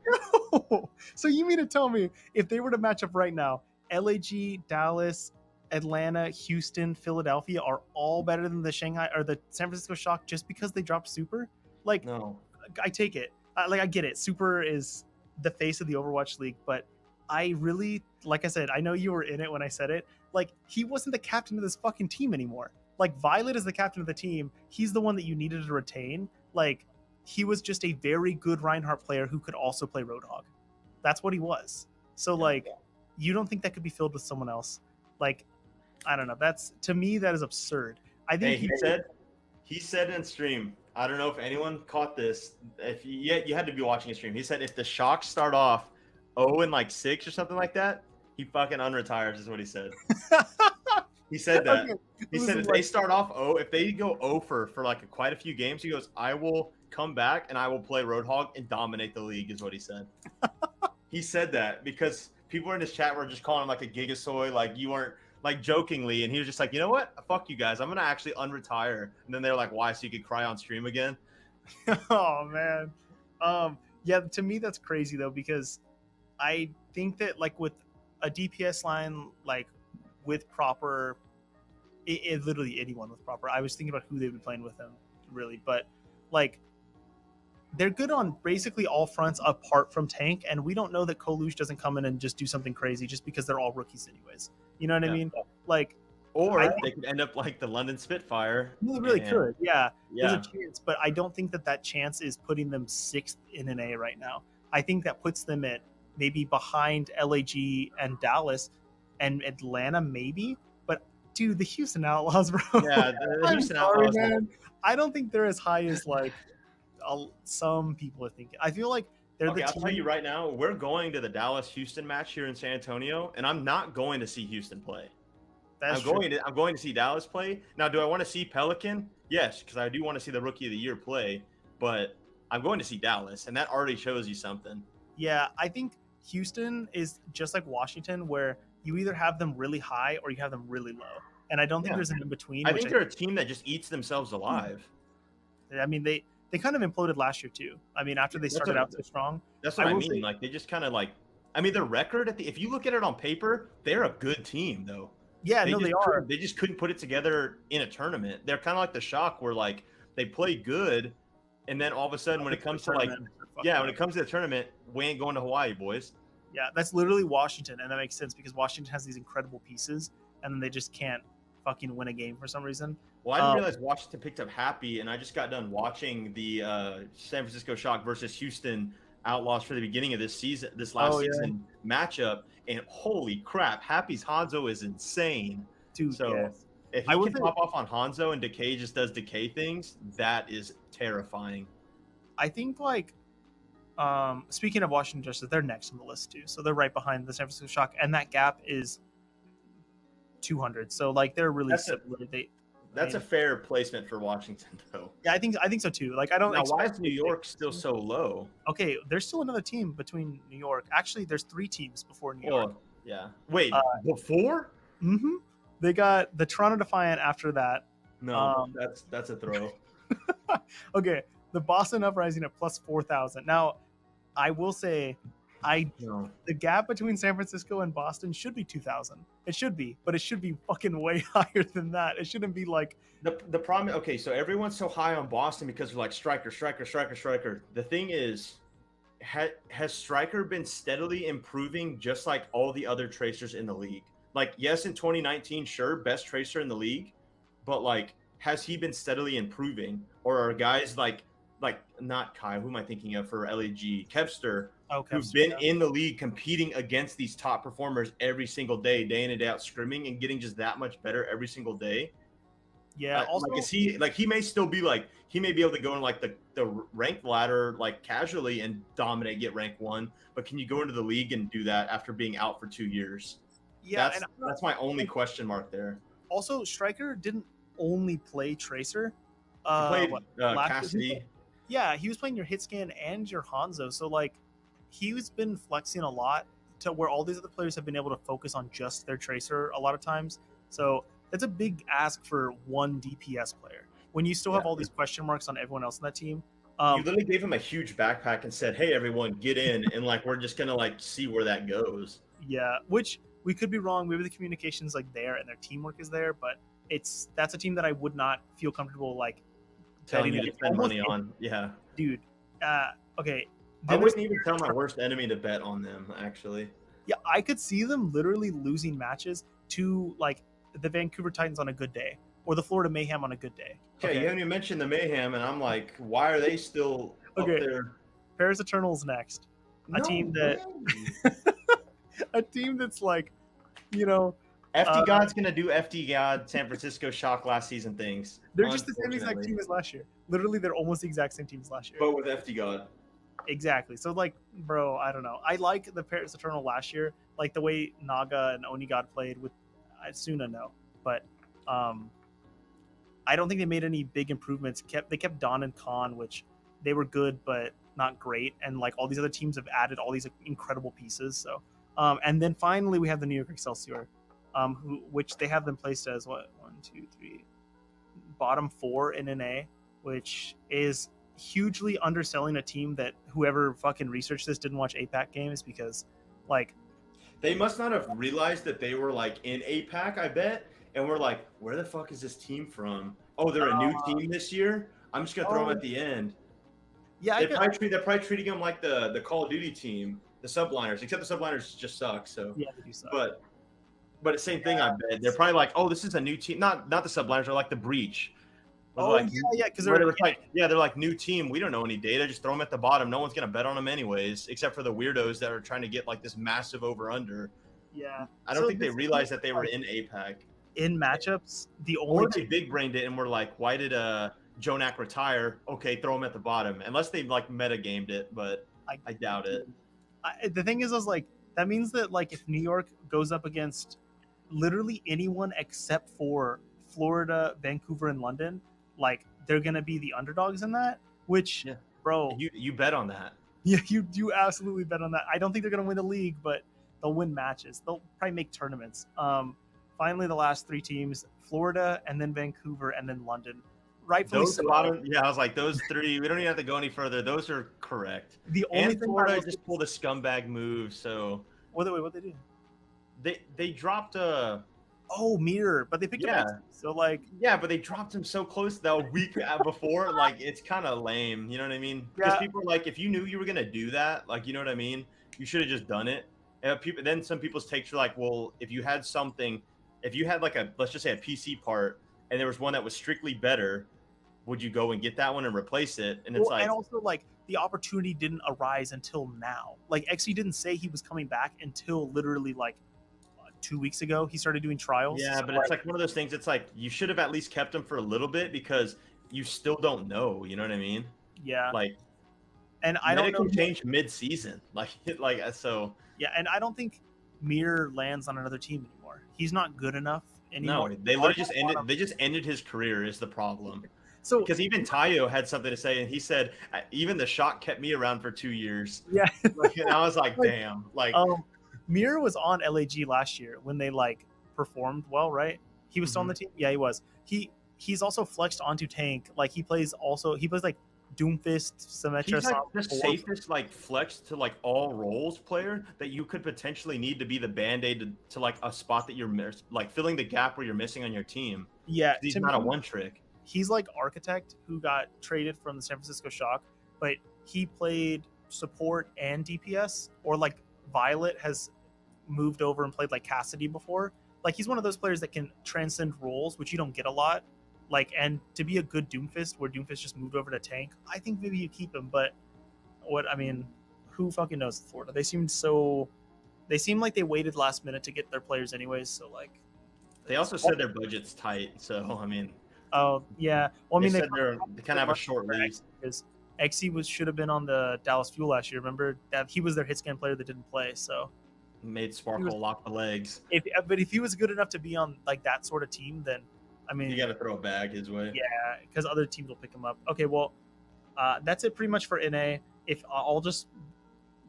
So you mean to tell me if they were to match up right now, LAG, Dallas, Atlanta, Houston, Philadelphia are all better than the Shanghai or the San Francisco Shock just because they dropped Super? Like, no, I take it. I get it. Super is the face of the Overwatch League, but I really, like I said, I know you were in it when I said it. Like, he wasn't the captain of this fucking team anymore. Like, Violet is the captain of the team. He's the one that you needed to retain. Like, he was just a very good Reinhardt player who could also play Roadhog. That's what he was. So, like, you don't think that could be filled with someone else? Like, I don't know. That's, to me, that is absurd. I think he said in stream, I don't know if anyone caught this. If you had to be watching a stream. He said if the Shocks start off 0-6 or something like that, he fucking unretires is what he said. He said that. Okay, He said if they start off if they go 0 for like quite a few games, he goes, I will come back and I will play Roadhog and dominate the league, is what he said. He said that because people in his chat were just calling him like a gigasoy, like you weren't, like jokingly, and he was just like, you know what? Fuck you guys. I'm gonna actually unretire. And then they're like, why? So you could cry on stream again? Oh man. Yeah, to me that's crazy though, because I think that like with a DPS line, like with proper, it literally anyone with proper. I was thinking about who they've been playing with him, really, but like they're good on basically all fronts apart from tank, and we don't know that Kolush doesn't come in and just do something crazy just because they're all rookies anyways. You know what I mean? Like, or they could end up like the London Spitfire. They really could, yeah. Yeah. There's a chance, but I don't think that chance is putting them 6th in an A right now. I think that puts them at maybe behind LAG and Dallas and Atlanta, maybe. But dude, the Houston Outlaws, bro. Yeah, the Houston Outlaws. Man. I don't think they're as high as like some people are thinking. I feel like they're the team. I'll tell you right now, we're going to the Dallas-Houston match here in San Antonio, and I'm not going to see Houston play. I'm going to see Dallas play. Now, do I want to see Pelican? Yes, because I do want to see the Rookie of the Year play, but I'm going to see Dallas, and that already shows you something. Yeah, I think Houston is just like Washington, where you either have them really high or you have them really low. And I don't think there's an in-between. I think they're a team that just eats themselves alive. I mean, they kind of imploded last year, too. I mean, after they started out so strong. That's what I mean. Like, they just kind of like – I mean, their record, if you look at it on paper, they're a good team, though. Yeah, they are. They just couldn't put it together in a tournament. They're kind of like the Shock, where like they play good, and then all of a sudden, when it comes to like, when it comes to the tournament, we ain't going to Hawaii, boys. Yeah, that's literally Washington, and that makes sense because Washington has these incredible pieces, and then they just can't fucking win a game for some reason. Well, I didn't realize Washington picked up Happy, and I just got done watching the San Francisco Shock versus Houston Outlaws for the beginning of this last season matchup. And holy crap, Happy's Hanzo is insane. Dude, so if he can pop off on Hanzo and Decay just does Decay things, that is terrifying. I think like speaking of Washington Justice, they're next on the list too. So they're right behind the San Francisco Shock, and that gap is 200. So like they're really similar. That's a fair placement for Washington, though. Yeah, I think so too. Like I don't. Now, why is New York still so low? Okay, there's still another team between New York. Actually, there's 3 teams before New York. Yeah. Wait, before? Mm-hmm. They got the Toronto Defiant after that. No, that's a throw. Okay, the Boston Uprising at plus 4,000. Now, I will say, the gap between San Francisco and Boston should be 2,000. It should be, but it should be fucking way higher than that. It shouldn't be like the problem. Okay, so everyone's so high on Boston because they're like Striker. The thing is, has Striker been steadily improving just like all the other tracers in the league? Like, yes, in 2019, sure, best tracer in the league, but like, has he been steadily improving, or are guys like not Kai? Who am I thinking of for LAG? Kevster. Who've been in the league competing against these top performers every single day in and day out, scrimming and getting just that much better every single day. Yeah. Also, like, is he like, he may still be like, he may be able to go in like the ranked ladder like casually and dominate, get rank 1, but can you go into the league and do that after being out for 2 years? Yeah, that's my only question mark there. Also, Striker didn't only play Tracer. He played Cassidy. Yeah, he was playing your hit scan and your Hanzo. So like, he's been flexing a lot to where all these other players have been able to focus on just their tracer a lot of times. So that's a big ask for one DPS player when you still have all these question marks on everyone else in that team. You literally gave him a huge backpack and said, "Hey, everyone, get in," and like we're just gonna like see where that goes. Yeah, which we could be wrong. Maybe the communication's like there and their teamwork is there, but that's a team that I would not feel comfortable like telling you to spend money on. Yeah, dude. Okay. I wouldn't even tell my worst enemy to bet on them, actually. Yeah, I could see them literally losing matches to like the Vancouver Titans on a good day or the Florida Mayhem on a good day. Okay, you haven't even mentioned the Mayhem, and I'm like, why are they still up there? Paris Eternals next. A team that's like, you know, FD God's gonna do FD God San Francisco Shock last season things. They're just the same exact team as last year. Literally, they're almost the exact same team as last year. But with FD God. Exactly. So like, bro, I don't know. I like the Paris Eternal last year, like the way Naga and Onigod played with Suna, no, but um, I don't think they made any big improvements. They kept Don and Khan, which they were good but not great, and like all these other teams have added all these incredible pieces. So, and then finally we have the New York Excelsior, which they have them placed as what 1, 2, 3, bottom 4 in NA, which is hugely underselling a team that whoever fucking researched this didn't watch APAC games because, like, They must not have realized that they were like in APAC, I bet, and we're like, where the fuck is this team from? Oh, they're a new team this year. I'm just gonna throw them at the end. Yeah, They're probably treating them like the Call of Duty team, the Subliners, except the Subliners just suck. So yeah, they do suck. But the same thing, I bet. They're probably like, oh, this is a new team. Not the Subliners, they're like the Breach. Because they're like new team. We don't know any data. Just throw them at the bottom. No one's gonna bet on them anyways, except for the weirdos that are trying to get like this massive over under. Yeah, I don't think they realized that they were in APAC. In matchups, the only they big brained it and were like, why did Jonak retire? Okay, throw him at the bottom. Unless they like meta gamed it, but I doubt it. The thing is like that means that like if New York goes up against literally anyone except for Florida, Vancouver, and London, like they're gonna be the underdogs in that. Which, bro, you bet on that. Yeah, you absolutely bet on that. I don't think they're gonna win the league, but they'll win matches. They'll probably make tournaments. Finally, the last 3 teams: Florida, and then Vancouver, and then London. Rightfully so. Yeah, I was like, those 3. We don't even have to go any further. Those are correct. The only thing Florida just pulled a scumbag move. So what they do? They dropped Mirror, but they picked up. So like, but they dropped him so close that week before. Like, it's kind of lame. You know what I mean? Because people are like, if you knew you were gonna do that, like, you know what I mean, you should have just done it. And then some people's takes are like, well, if you had like let's just say a PC part, and there was one that was strictly better, would you go and get that one and replace it? And it's and also like the opportunity didn't arise until now. Like XE didn't say he was coming back until literally like 2 weeks ago. He started doing trials. Yeah, but it's like one of those things. It's like you should have at least kept him for a little bit because you still don't know. You know what I mean? Yeah. Like, and I don't know. It can change mid-season. Like so. Yeah, and I don't think Mir lands on another team anymore. He's not good enough anymore. No, they literally just ended his career is the problem. So because even Tayo had something to say, and he said even the shot kept me around for 2 years. Yeah, and I was like, damn. Like, Mir was on LAG last year when they like performed well, right? He was still on the team. Yeah, he was. He's also flexed onto tank. Like he plays like Doomfist, Symmetra. He's like the safest like flex to like all roles player that you could potentially need to be the band-aid to like a spot that you're like filling the gap where you're missing on your team. Yeah, he's not a one trick. He's like Architect who got traded from the San Francisco Shock, but he played support and DPS, or like Violet has moved over and played like Cassidy before. Like he's one of those players that can transcend roles, which you don't get a lot. Like, and to be a good Doomfist, where Doomfist just moved over to tank, I think maybe you keep him. But who fucking knows Florida? They seem like they waited last minute to get their players anyways. So like, they also said their budget's tight. So I mean, oh yeah. Well, I mean, they kind of have a short league because XE should have been on the Dallas Fuel last year. Remember that he was their hit scan player that didn't play. So made Sparkle lock the legs. But if he was good enough to be on like that sort of team, then I mean, you got to throw a bag his way. Yeah, because other teams will pick him up. Okay, well, that's it pretty much for NA. If I'll just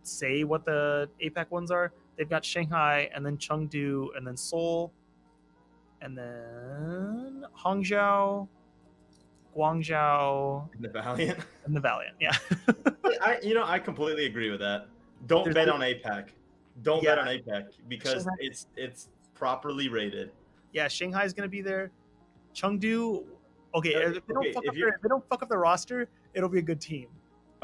say what the APAC ones are, they've got Shanghai, and then Chengdu, and then Seoul, and then Hangzhou, Guangzhou, and the Valiant. And the Valiant, yeah. I completely agree with that. Don't bet on APAC. Don't bet on APAC because it's properly rated. Yeah, Shanghai is going to be there. Chengdu, okay, if they don't fuck up the roster, it'll be a good team.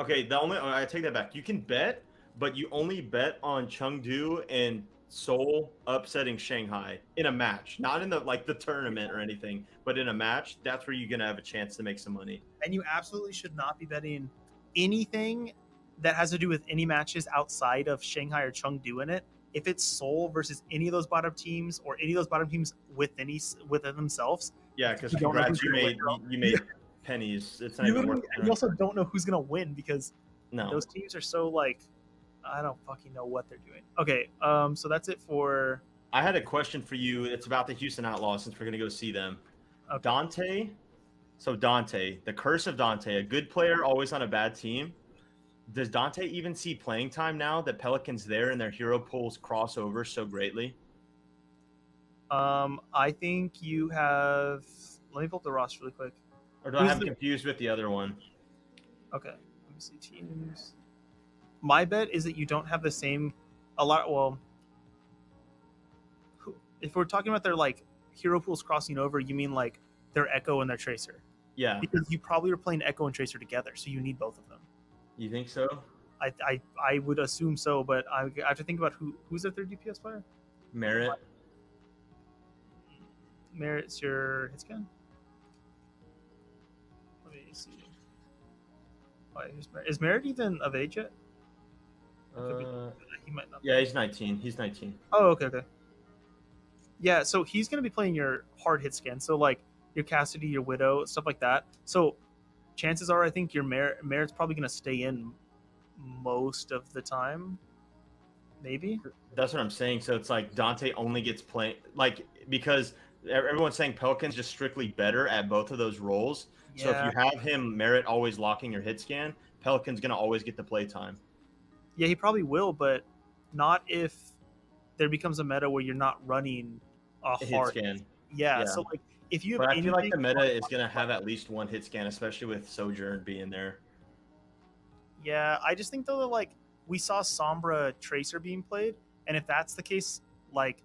Okay, I take that back. You can bet, but you only bet on Chengdu and Seoul upsetting Shanghai in a match, not in the tournament or anything, but in a match. That's where you're gonna have a chance to make some money. And you absolutely should not be betting anything that has to do with any matches outside of Shanghai or Chengdu in it. If it's Seoul versus any of those bottom teams or any of those bottom teams within themselves. Yeah, because congrats, you made pennies. It's not even worth it. You also don't know who's gonna win because No. Those teams are so like, I don't fucking know what they're doing. Okay, so that's it for. I had a question for you. It's about the Houston Outlaws since we're gonna go see them. Okay. Dante. So Dante, the curse of Dante, a good player always on a bad team. Does Dante even see playing time now that Pelicans there and their hero pools cross over so greatly? I think you have. Let me pull up the roster really quick. Or do I have him confused with the other one? Okay, let me see teams. My bet is that you don't have the same. A lot. Well, if we're talking about their like hero pools crossing over, you mean like their Echo and their Tracer? Yeah. Because you probably are playing Echo and Tracer together, so you need both of them. You think so? I would assume so, but I have to think about who's their third DPS player. Merritt. Merritt's your hit scan. Let me see. Oh, is Merritt even of age yet? He might not. Yeah, he's 19. He's 19. Oh, okay. Yeah, so he's going to be playing your hard hit scan. So like your Cassidy, your Widow, stuff like that. So chances are, I think your Merritt's probably going to stay in most of the time. Maybe. That's what I'm saying. So it's like Dante only gets playing like because everyone's saying Pelican's just strictly better at both of those roles. Yeah. So if you have him Merritt always locking your hit scan, Pelican's going to always get the play time. Yeah, he probably will, but not if there becomes a meta where you're not running a hard hit scan. Yeah, so like if you have but I feel like the meta is going to have at least one hit scan, especially with Sojourn being there. Yeah, I just think though that like we saw Sombra Tracer being played, and if that's the case, like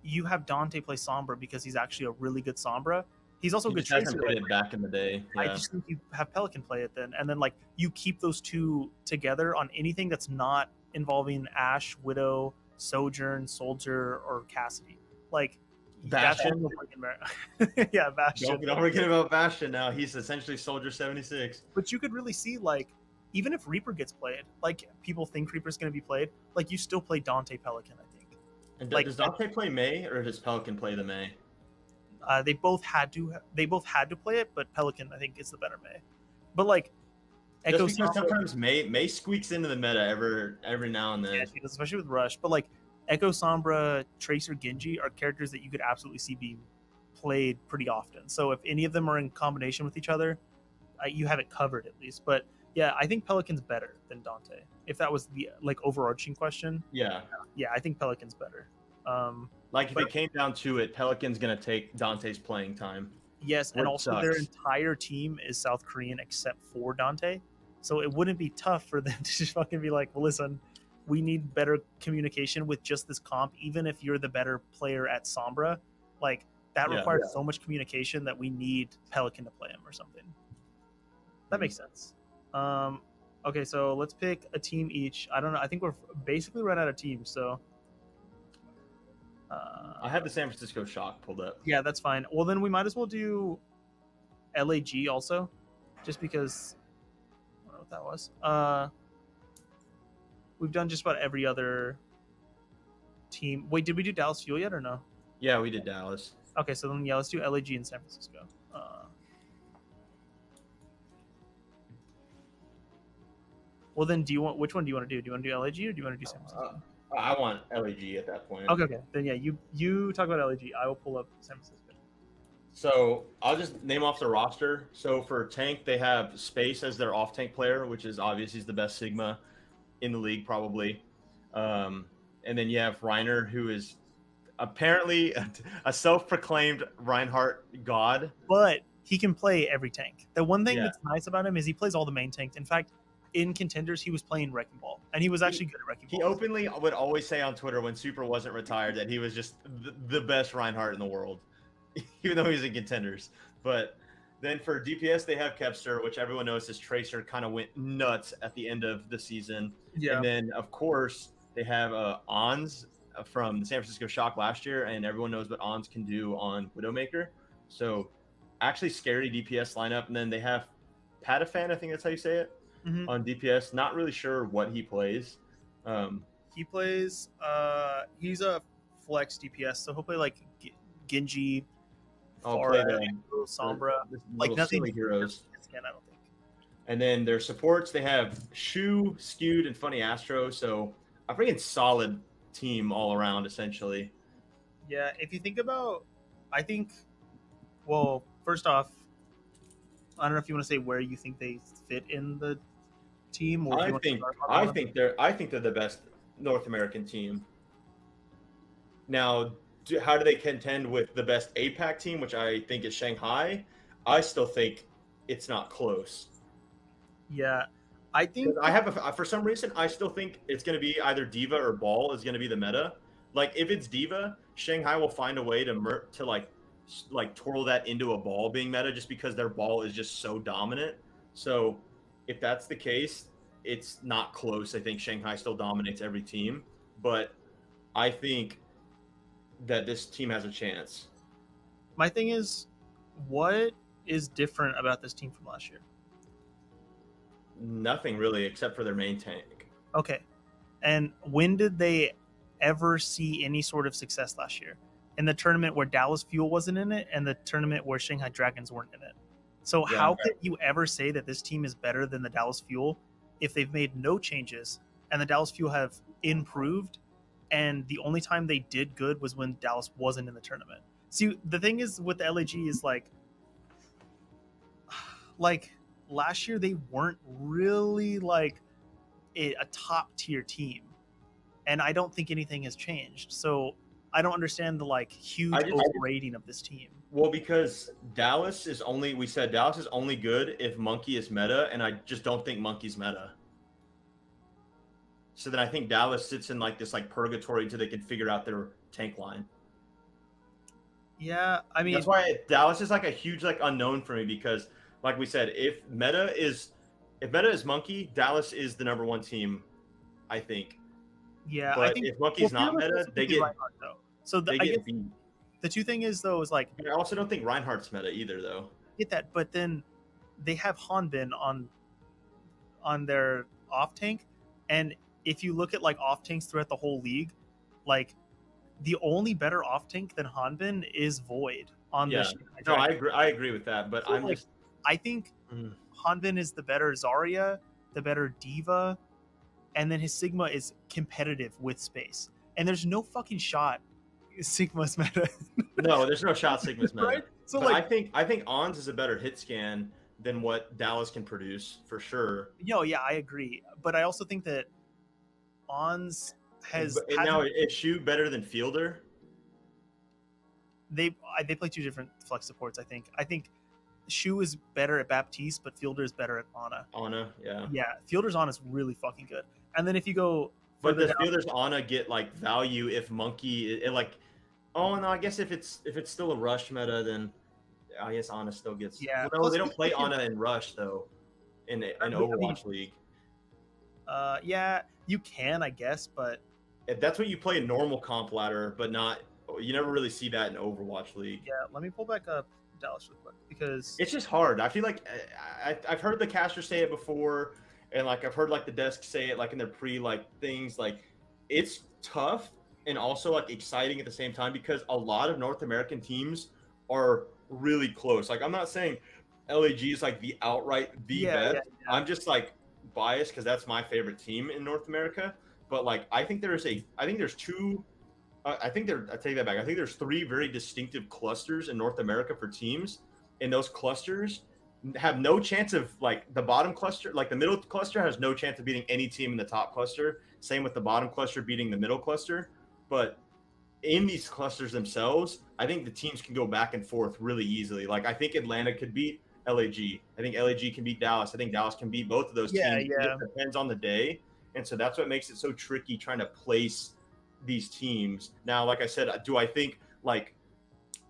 you have Dante play Sombra because he's actually a really good Sombra. He's also a good Tracer. Played it back in the day. Yeah. I just think you have Pelican play it then, and then like you keep those two together on anything that's not involving Ashe, Widow, Sojourn, Soldier, or Cassidy. Like Bastion. Yeah, Bastion. Don't forget about Bastion now. He's essentially Soldier 76. But you could really see like even if Reaper gets played, like people think Reaper's going to be played, like you still play Dante Pelican, I think. And like, does Dante play Mei or does Pelican play the Mei? They both had to play it, but Pelican I think is the better Mei. But like Echo just because sometimes Mei squeaks into the meta every now and then. Yeah, she does, especially with Rush. But like Echo, Sombra, Tracer, Genji are characters that you could absolutely see being played pretty often. So if any of them are in combination with each other, you have it covered at least. But yeah, I think Pelican's better than Dante. If that was the like overarching question. Yeah, I think Pelican's better. Like if it came down to it, Pelican's gonna take Dante's playing time. Yes, and also their entire team is South Korean except for Dante. So it wouldn't be tough for them to just fucking be like, well, listen, we need better communication with just this comp, even if you're the better player at Sombra. Like that requires so much communication that we need Pelican to play him or something. That makes sense. Okay, so let's pick a team each. I don't know. I think we're basically run out of teams, so. I have the San Francisco Shock pulled up. Yeah, that's fine. Well, then we might as well do LAG also, just because. I don't know what that was. We've done just about every other team. Wait, did we do Dallas Fuel yet or no? Yeah, we did Dallas. Okay, so then let's do LAG in San Francisco. Well, then which one do you want to do? Do you want to do LAG or do you want to do San Francisco? I want LAG at that point. Okay. Then yeah, you talk about LAG. I will pull up San Francisco. So I'll just name off the roster. So for tank, they have Space as their off-tank player, which is obvious. He's the best Sigma in the league, probably. And then you have Reiner, who is apparently a self-proclaimed Reinhardt god. But he can play every tank. The one thing that's nice about him is he plays all the main tanks. In fact, in Contenders, he was playing Wrecking Ball, and he was actually good at Wrecking Ball. He openly would always say on Twitter when Super wasn't retired that he was just the best Reinhardt in the world, even though he's in Contenders. But then for DPS, they have Kepster, which everyone knows his Tracer kind of went nuts at the end of the season. Yeah. And then, of course, they have Ons from the San Francisco Shock last year, and everyone knows what Ons can do on Widowmaker. So actually scary DPS lineup. And then they have Patafan, I think that's how you say it. Mm-hmm. On DPS, not really sure what he plays. He plays. He's a flex DPS, so he'll play like Genji, Pharah, Sombra, like nothing heroes. I don't think. And then their supports, they have Shu, Skewed, and Funny Astro. So a freaking solid team all around, essentially. Yeah, if you think about, I think, well, first off, I don't know if you want to say where you think they fit in the team, or if you want to start on one of them. I think they're the best North American team. Now, how do they contend with the best APAC team, which I think is Shanghai? I still think it's not close. Yeah, I think I have for some reason I still think it's going to be either Diva or Ball is going to be the meta. Like if it's Diva, Shanghai will find a way to like twirl that into a Ball being meta just because their Ball is just so dominant. So if that's the case, it's not close. I think Shanghai still dominates every team, but I think that this team has a chance. my thing is, what is different about this team from last year? Nothing really except for their main tank. Okay, and when did they ever see any sort of success last year? In the tournament where Dallas Fuel wasn't in it, and the tournament where Shanghai Dragons weren't in it. So Yeah, how could you ever say that this team is better than the Dallas Fuel if they've made no changes and the Dallas Fuel have improved, and the only time they did good was when Dallas wasn't in the tournament? See, the thing is with the LAG is like last year they weren't really like a top tier team, and I don't think anything has changed. So I don't understand the like huge overrating of this team. Well, because Dallas is only good if Monkey is meta, and I just don't think Monkey's meta. So then I think Dallas sits in like this like purgatory until they can figure out their tank line. Yeah, I mean that's why Dallas is like a huge like unknown for me because like we said, if meta is Monkey, Dallas is the number one team, I think. Yeah, but I think if Monkey's not meta, they get Reinhardt, though. So I guess beat. The two thing is though is like I also don't think Reinhardt's meta either though. Get that, but then they have Hanbin on their off tank, and if you look at like off tanks throughout the whole league, like the only better off tank than Hanbin is Void on the. No, I agree with that, but so I think Hanbin is the better Zarya, the better Diva, and then his Sigma is competitive with space. And there's no fucking shot Sigma's meta. No, there's no shot Sigma's meta. Right? So but I think Ons is a better hit scan than what Dallas can produce for sure. No, yeah, I agree. But I also think that Ons has now is Shu better than Fielder? They play two different flex supports, I think. I think Shu is better at Baptiste, but Fielder is better at Ana. Ana, yeah. Yeah, Fielder's Ana is really fucking good. And then if you go but does Fielder's Ana get like value if Monkey like oh no, I guess if it's still a rush meta, then I guess Ana still gets. Yeah, well, no, they don't play Ana in rush though, in Overwatch League. Yeah, you can, I guess, but if that's what you play in normal comp ladder, but not, you never really see that in Overwatch League. Yeah, let me pull back up Dallas real quick because it's just hard. I feel like I've heard the caster say it before, and like I've heard like the desk say it like in their like things. Like it's tough and also like exciting at the same time because a lot of North American teams are really close. Like I'm not saying LAG is like the outright best. Yeah. I'm just like biased because that's my favorite team in North America. But like I think there's three very distinctive clusters in North America for teams, and those clusters have no chance of like the bottom cluster, like the middle cluster has no chance of beating any team in the top cluster. Same with the bottom cluster beating the middle cluster. But in these clusters themselves, I think the teams can go back and forth really easily. Like I think Atlanta could beat LAG. I think LAG can beat Dallas. I think Dallas can beat both of those teams. Yeah. It depends on the day. And so that's what makes it so tricky trying to place these teams. Now, like I said, do I think like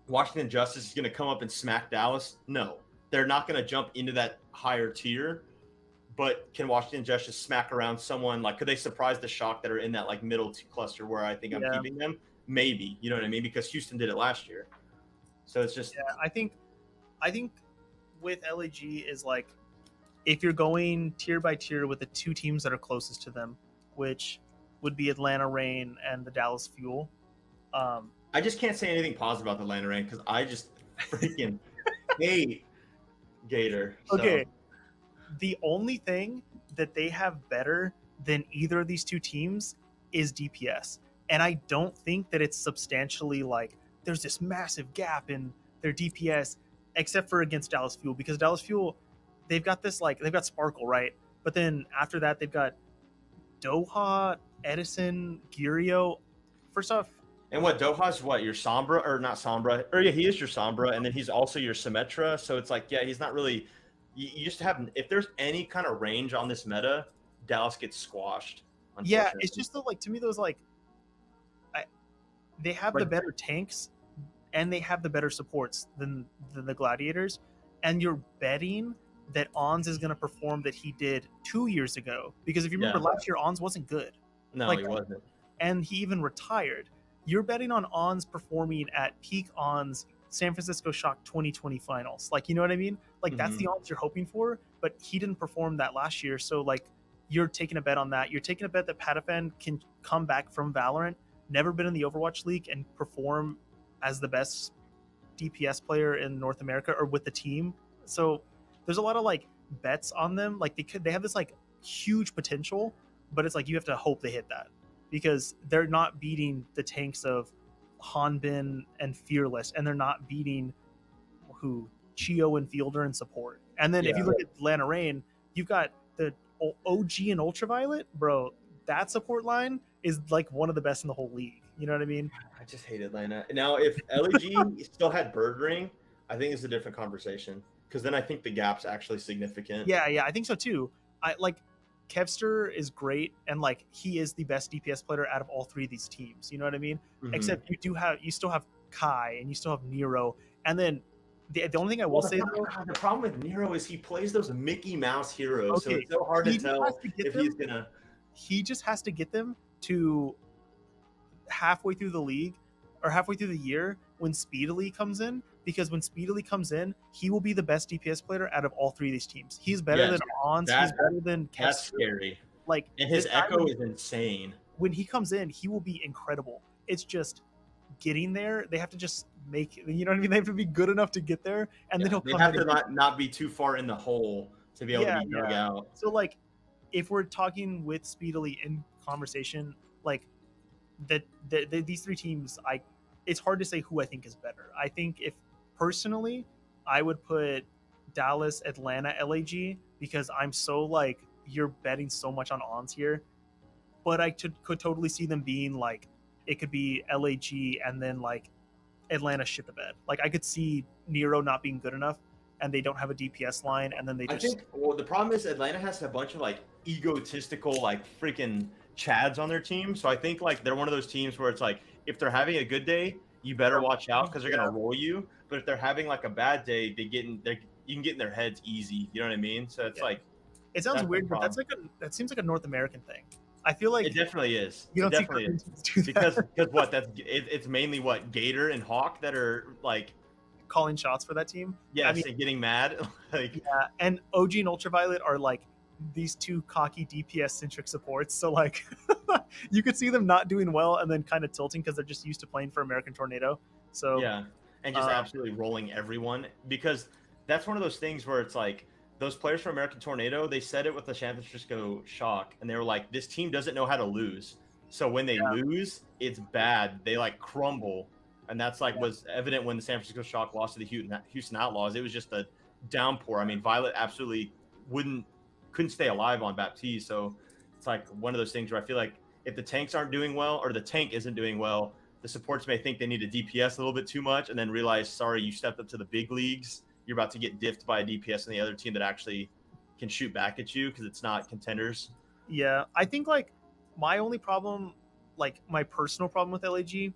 Washington Justice is going to come up and smack Dallas? No, they're not going to jump into that higher tier. But can Washington Justice smack around someone? Like, could they surprise the shock that are in that like middle cluster where I think I'm keeping them? Maybe, you know what I mean? Because Houston did it last year. So it's just I think with LAG is like if you're going tier by tier with the two teams that are closest to them, which would be Atlanta Reign and the Dallas Fuel. I just can't say anything positive about the Atlanta Reign because I just freaking hate Gator. So. Okay, The only thing that they have better than either of these two teams is DPS. And I don't think that it's substantially like there's this massive gap in their DPS, except for against Dallas Fuel, because Dallas Fuel, they've got this like they've got Sparkle, right? But then after that, they've got Doha, Edison, Girio. First off, And what Doha's what your Sombra or not Sombra? Or yeah, he is your Sombra, and then he's also your Symmetra. So it's like, yeah, he's not really. You just have if there's any kind of range on this meta, Dallas gets squashed. Yeah, it's just like to me those like, they have Like- the better tanks, and they have the better supports than the Gladiators, and you're betting that Ons is going to perform that he did 2 years ago. Because if you remember, last year Ons wasn't good, No, like, he wasn't. and he even retired. You're betting on Ons performing at peak Ons San Francisco Shock 2020 finals. Like, you know what I mean? Like, that's the Ons you're hoping for, but he didn't perform that last year. So, like, you're taking a bet on that. You're taking a bet that Patafan can come back from Valorant, never been in the Overwatch League, and perform as the best DPS player in North America or with the team. So there's a lot of like bets on them. Like they have this like huge potential, but it's like you have to hope they hit that, because they're not beating the tanks of Hanbin and Fearless, and they're not beating Chio and Fielder and support. And then if you look at Lana Rain, you've got the OG and Ultraviolet, bro. That support line is like one of the best in the whole league. You know what I mean? I just hate Atlanta. Now, if LEG still had Bird Ring, I think it's a different conversation, because then I think the gap's actually significant. Yeah, I think so too. I like Kevster is great, and like he is the best DPS player out of all three of these teams. You know what I mean? Mhm. Except you still have Kai and you still have Nero, and then the only thing I will say though, the problem with Nero is he plays those Mickey Mouse heroes, so it's so hard to tell if he's gonna. He just has to get them to halfway through the league or halfway through the year when Speedily comes in, because when Speedily comes in, he will be the best DPS player out of all three of these teams. He's better than Ons. He's better than Kevster. That's scary. Like, and his echo is insane. When he comes in, he will be incredible. It's just getting there. They have to just make, you know what I mean? They have to be good enough to get there, and then he'll come have to not be too far in the hole to be able to be dug out. So like, if we're talking with Speedily in conversation, like these three teams, it's hard to say who I think is better. I think if personally, I would put Dallas, Atlanta, LAG, because I'm so like, you're betting so much on Ons here, but I could totally see them being like, it could be LAG and then like Atlanta shit the bed. Like I could see Nero not being good enough, and they don't have a DPS line, and then they just. I think the problem is Atlanta has a bunch of like egotistical like freaking Chads on their team, so I think like they're one of those teams where it's like if they're having a good day, you better watch out because they're gonna roll you. But if they're having like a bad day, you can get in their heads easy. You know what I mean? So it's like, it sounds weird, but that seems like a North American thing. I feel like it definitely is. You don't definitely is because what it's mainly what Gator and Hawk that are like calling shots for that team. Yeah, I mean, and getting mad. Like, and OG and Ultraviolet are like these two cocky DPS centric supports. So like, you could see them not doing well and then kind of tilting because they're just used to playing for American Tornado. So yeah, and just absolutely rolling everyone, because that's one of those things where it's like those players from American Tornado, they said it with the San Francisco Shock, and they were like, this team doesn't know how to lose. So when they lose, it's bad. They like crumble. And that's like was evident when the San Francisco Shock lost to the Houston Outlaws. It was just a downpour. I mean, Violet absolutely couldn't stay alive on Baptiste. So it's like one of those things where I feel like if the tanks aren't doing well or the tank isn't doing well, the supports may think they need a DPS a little bit too much and then realize, sorry, you stepped up to the big leagues. You're about to get diffed by a DPS on the other team that actually can shoot back at you because it's not contenders. Yeah, I think like my only problem, like my personal problem with LAG,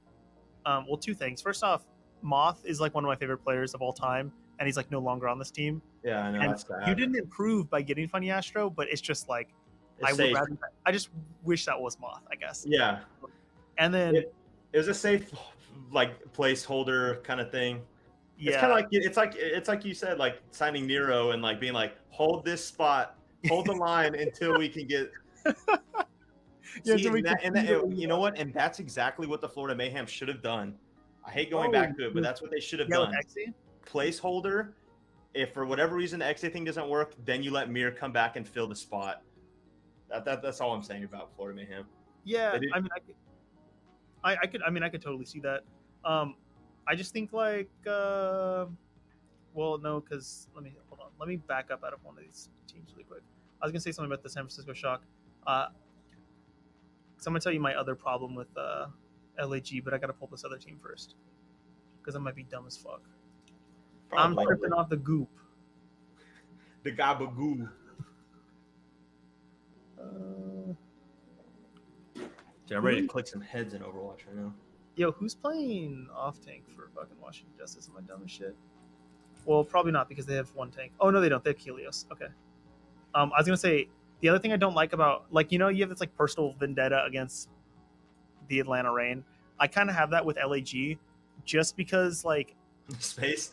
well, two things. First off, Moth is like one of my favorite players of all time, and he's like no longer on this team. Yeah, I know. And that's bad. You didn't improve by getting Funny Astro, but it's just like I just wish that was Moth, I guess. Yeah. And then it was a safe like placeholder kind of thing. Yeah. It's kind of like it's like you said, like signing Nero and like being like, hold this spot, hold the line until we can get. See, you know what? And that's exactly what the Florida Mayhem should have done. I hate going back to it, but that's what they should have done. Placeholder, if for whatever reason the XA thing doesn't work, then you let Mir come back and fill the spot. That's all I'm saying about Florida Mayhem. Yeah, I could totally see that. I just think like, well, no, because hold on. Let me back up out of one of these teams really quick. I was gonna say something about the San Francisco Shock. So I'm gonna tell you my other problem with LAG, but I gotta pull this other team first because I might be dumb as fuck. Probably. I'm tripping off the goop. The gabagoo. Dude, I'm ready to click some heads in Overwatch right now. Yo, who's playing off tank for fucking Washington Justice? Am I dumb as shit? Well, probably not because they have one tank. Oh no, they don't. They have Helios. Okay. I was gonna say the other thing I don't like about, like, you know, you have this like personal vendetta against the Atlanta Reign. I kind of have that with LAG, just because like space.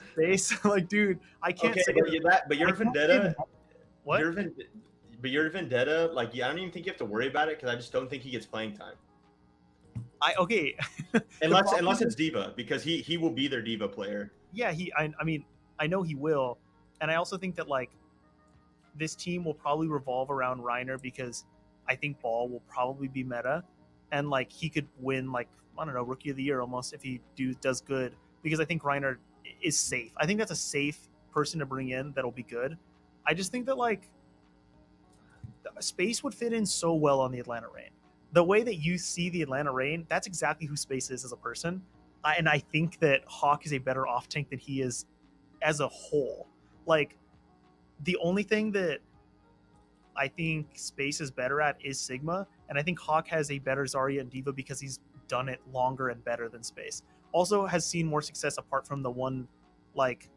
Like, dude, I can't say that. But your vendetta. What? Your vendetta, like, I don't even think you have to worry about it because I just don't think he gets playing time. Okay. unless it's D.Va, because he will be their D.Va player. Yeah, I mean, I know he will, and I also think that like this team will probably revolve around Reiner because I think Ball will probably be meta, and like he could win like, I don't know, Rookie of the Year almost if he does good, because I think Reiner is safe. I think that's a safe person to bring in that'll be good. I just think that like Space would fit in so well on the Atlanta Reign. The way that you see the Atlanta Reign, that's exactly who Space is as a person. And I think that Hawk is a better off tank than he is as a whole. Like, the only thing that I think Space is better at is Sigma, and I think Hawk has a better Zarya and D.Va because he's done it longer and better than Space. Also has seen more success apart from the one like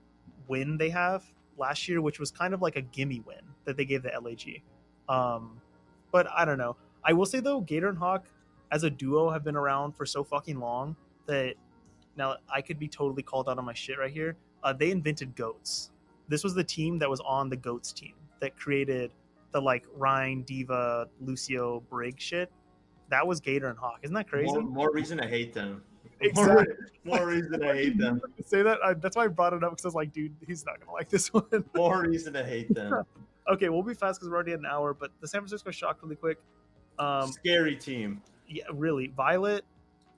win they have last year, which was kind of like a gimme win that they gave the LAG. But I don't know. I will say though, Gator and Hawk as a duo have been around for so fucking long that now I could be totally called out on my shit right here. They invented goats. This was the team that was on the goats team that created the like Rhine, D.Va, Lucio, Brig shit. That was Gator and Hawk. Isn't that crazy? More reason to hate them. Exactly. More reason to hate them. Say that. That's why I brought it up, because I was like, dude, he's not gonna like this one. More reason to hate them. Okay, we'll be fast because we're already at an hour. But the San Francisco Shock, really quick. Scary team. Yeah, really. Violet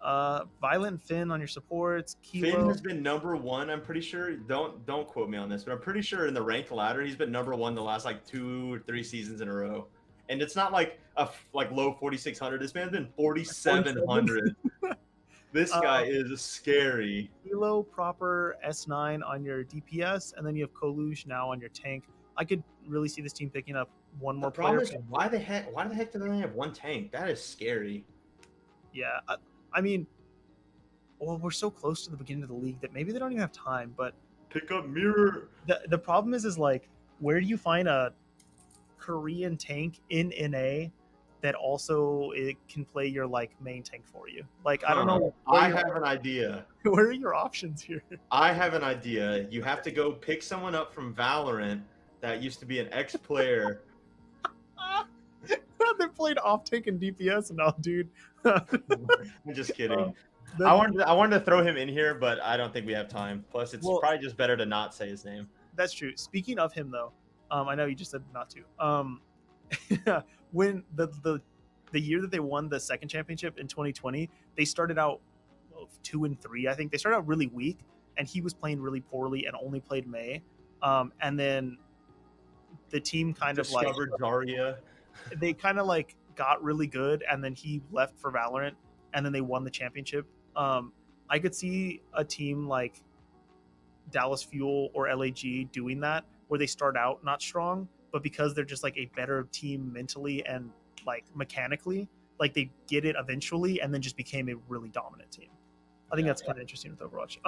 and Finn on your supports. Kilo. Finn has been number one. I'm pretty sure. Don't quote me on this, but I'm pretty sure in the ranked ladder he's been number one the last like 2 or 3 seasons in a row. And it's not like a low 4,600. This man's been 4,700. This guy is scary. Kilo proper S9 on your DPS, and then you have Kolush now on your tank. I could really see this team picking up one more player. Is, why the heck do they only have one tank? That is scary. Yeah, I mean, well, we're so close to the beginning of the league that maybe they don't even have time. But pick up Mirror. The problem is like, where do you find a Korean tank in NA that also it can play your like main tank for you? Like, I don't know. I have an idea. Where are your options here? I have an idea. You have to go pick someone up from Valorant that used to be an ex-player. They played off tank and DPS now, dude. I'm just kidding. I wanted to throw him in here, but I don't think we have time. Plus, it's probably just better to not say his name. That's true. Speaking of him, though, I know you just said not to. When the year that they won the second championship in 2020, they started out 2 and 3. I think they started out really weak, and he was playing really poorly and only played Mei. And then the team kind of like Zarya. They kind of like got really good, and then he left for Valorant, and then they won the championship. I could see a team like Dallas Fuel or LAG doing that, where they start out not strong, but because they're just like a better team mentally and like mechanically, like they get it eventually, and then just became a really dominant team. I think that's kind of interesting with Overwatch.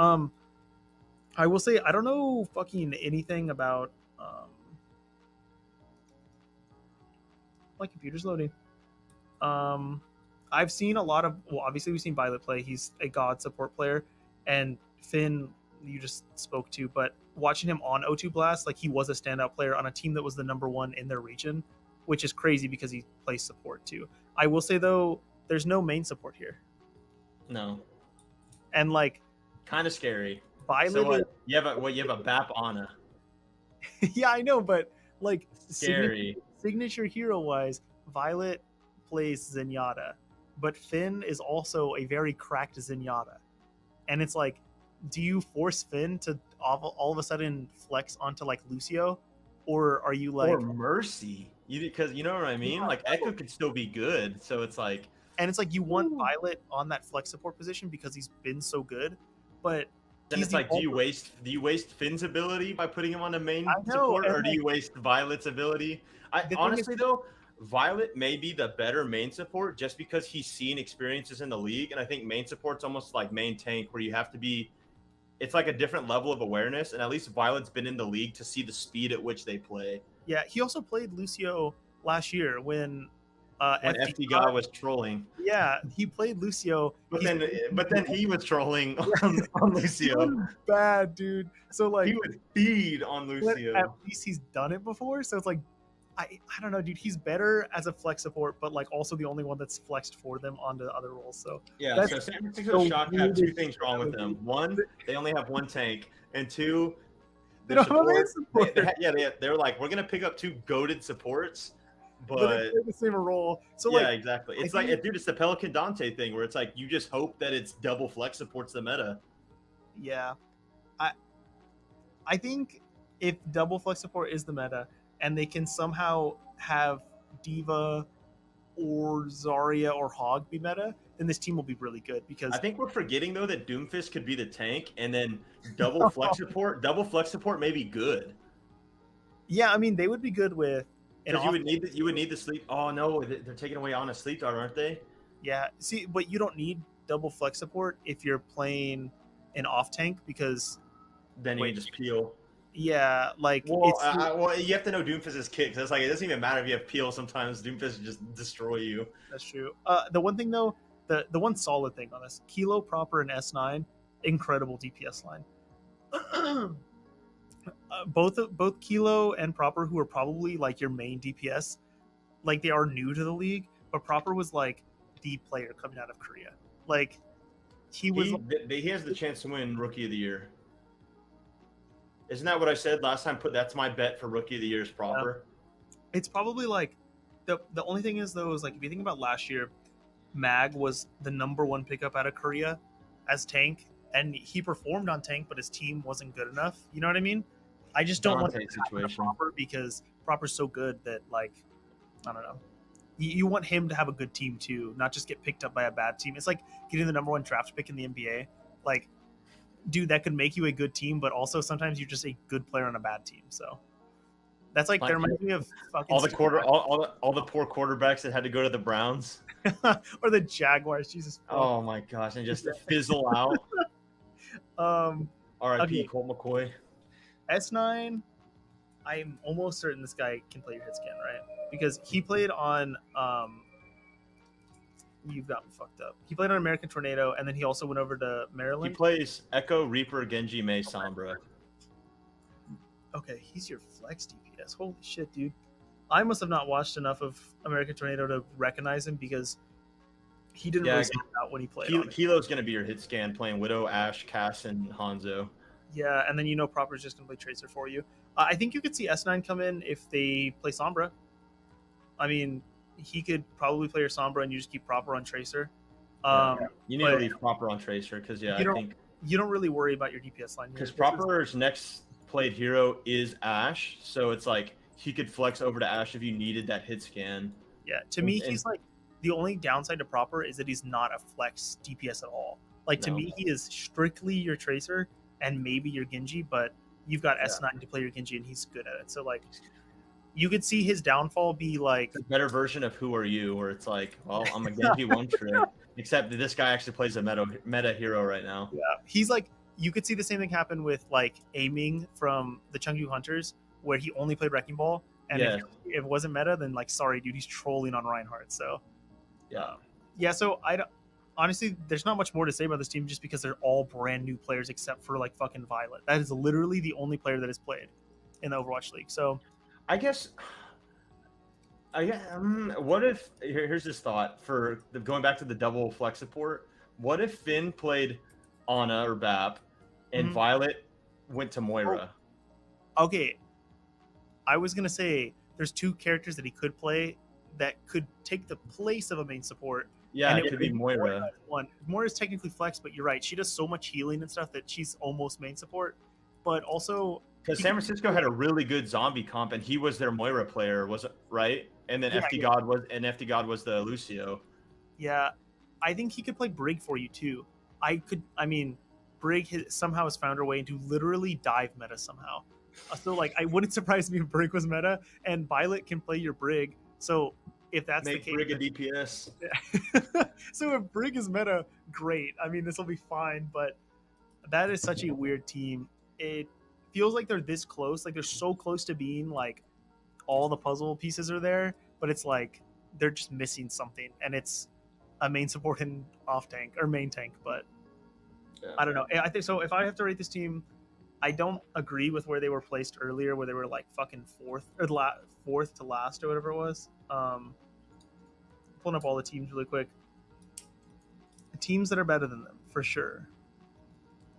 I will say I don't know fucking anything about. My computer's loading. I've seen a lot of. Well, obviously we've seen Violet play. He's a god support player, and Finn you just spoke to. But watching him on O2 Blast, like he was a standout player on a team that was the number 1 in their region, which is crazy because he plays support too. I will say though, there's no main support here. No. And like, kind of scary. Violet. So what? You have a BAP Ana. Yeah, I know, but like Scary. signature hero wise, Violet plays Zenyatta, but Finn is also a very cracked Zenyatta, and it's like, do you force Finn to all of a sudden flex onto like Lucio, or are you Or like, Mercy. Because you know what I mean? Like Echo could still be good. So it's like and it's like you want ooh. Violet on that flex support position because he's been so good, but Then he's it's the like, do you waste Finn's ability by putting him on the main I know, support, and or do like you waste Violet's ability? I the thing is, honestly though, Violet may be the better main support just because he's seen experiences in the league, and I think main support's almost like main tank, where you have to be. It's like a different level of awareness, and at least Violet's been in the league to see the speed at which they play. yeah, he also played Lucio last year when When FD FD God was trolling, yeah, he played Lucio. but then he was trolling Yeah, on he Lucio. was bad, dude. So He like, would feed on but at Lucio. least he's done it before. So it's like, I don't know, dude. He's better as a flex support, but like also the only one that's flexed for them onto other roles. So Yeah, that's so San Francisco the Shock have two weirdest things shit wrong with ever, dude. them. One, they only have one tank, and two, They their don't have a main support. support, They're like, we're gonna pick up two goaded supports, but they but play the same role. So yeah, like, exactly. I It's like, think, dude, it's the Pelican Dante thing where it's like you just hope that it's double flex supports the meta. yeah, I I think if double flex support is the meta, and they can somehow have Diva or Zarya or Hog be meta, then this team will be really good I because think we're forgetting though that Doomfist could be the tank, and then double flex support. Double flex support may be good yeah, I mean they would be good with an because off. you would need the sleep. Oh no, they're taking away on a sleep dart, aren't they? Yeah, see, but you don't need double flex support if you're playing an off tank because Then you wait, can just peel. yeah, like Well, it's well, you have to know Doomfist's kicks. It's like it doesn't even matter if you have peel. Sometimes Doomfist will just destroy you. that's true. The one thing though, the one solid thing on this Kilo proper and S9, incredible DPS line. Both Kilo and Proper, who are probably like your main DPS, like they are new to the league, but Proper was like the player coming out of Korea. Like he was. He has the chance to win Rookie of the Year. Isn't that what I said last time? That's my bet for Rookie of the Year is Proper. It's probably like the only thing is though is like if you think about last year, Mag was the number one pickup out of Korea as tank, and he performed on tank, but his team wasn't good enough. You know what I mean? I just don't want Dante that to happen to situation. Proper because Proper's so good that like I don't know. You want him to have a good team too, not just get picked up by a bad team. It's like getting the number one draft pick in the NBA. Like, dude, that could make you a good team, but also sometimes you're just a good player on a bad team. So that's like that reminds me of fucking all the poor quarterbacks that had to go to the Browns. or the Jaguars. Jesus. Oh my gosh, and just fizzle out. R.I.P. Okay. Colt McCoy. S9. I'm almost certain this guy can play your hit scan, right? Because he played on you've got me fucked up. He played on American Tornado, and then he also went over to Maryland. He plays Echo, Reaper, Genji, Mei, Sombra. Okay, he's your flex DPS. Holy shit, dude. I must have not watched enough of American Tornado to recognize him because he didn't really stand out when he played. Kilo's going to be your hit scan playing Widow, Ashe, Cass, and Hanzo. Yeah, and then you know Proper's just going to play Tracer for you. I think you could see S9 come in if they play Sombra. I mean, he could probably play your Sombra and you just keep Proper on Tracer. You need to leave Proper on Tracer because, I think you don't really worry about your DPS line. Because Proper's next played hero is Ashe, so it's like he could flex over to Ashe if you needed that hit scan. Yeah, to me, he's like the only downside to Proper is that he's not a flex DPS at all. Like to me, he is strictly your Tracer and maybe your Genji, but you've got S9 to play your Genji and he's good at it. So like, you could see his downfall be like a better version of Who Are You, where it's like, well, I'm a Genji one trick, except that this guy actually plays a meta hero right now. Yeah, he's like, you could see the same thing happen with like aiming from the Chengdu Hunters, where he only played Wrecking Ball, and if it wasn't meta, then like, sorry, dude, he's trolling on Reinhardt. So yeah. So I don't. Honestly, there's not much more to say about this team just because they're all brand new players except for like fucking Violet. That is literally the only player that has played in the Overwatch League. So I guess what if here's this thought for going back to the double flex support. What if Finn played Ana or Bap and Violet went to Moira? Okay, I was gonna say there's 2 characters that he could play that could take the place of a main support. Yeah, and it could be Moira. Moira's technically flex, but you're right. She does so much healing and stuff that she's almost main support. But also, because San Francisco had a really good zombie comp, and he was their Moira player, was it right? And then FD God was the Lucio. Yeah, I think he could play Brig for you too. Brig somehow has found her way into literally dive meta somehow. So like, I wouldn't surprise me if Brig was meta, and Violet can play your Brig. So if that's Make the case, Brig a DPS. So if Brig is meta, great. I mean, this will be fine. But that is such a weird team. It feels like they're this close. Like they're so close to being like all the puzzle pieces are there, but it's like they're just missing something, and it's a main support and off tank or main tank. But yeah. I don't know. I think so. If I have to rate this team, I don't agree with where they were placed earlier, where they were like fucking fourth to last or whatever it was. Pulling up all the teams really quick. The teams that are better than them for sure.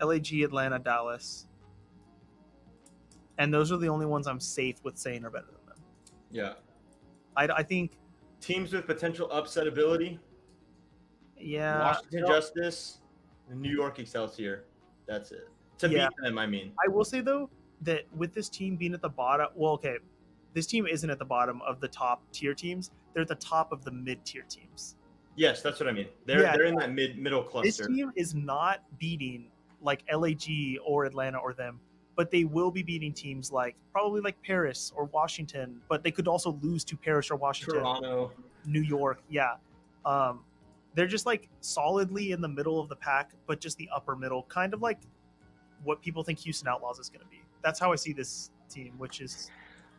LAG, Atlanta, Dallas, and those are the only ones I'm safe with saying are better than them. Yeah, I think teams with potential upset ability. Yeah, Washington Justice, New York Excelsior. That's it. To beat them, I mean. I will say though that with this team being at the bottom, this team isn't at the bottom of the top tier teams. They're at the top of the mid tier teams. Yes, that's what I mean. They're in that middle cluster. This team is not beating like LAG or Atlanta or them, but they will be beating teams like probably like Paris or Washington. But they could also lose to Paris or Washington, Toronto, New York. Yeah, they're just like solidly in the middle of the pack, but just the upper middle, kind of like what people think Houston Outlaws is going to be. That's how I see this team, which is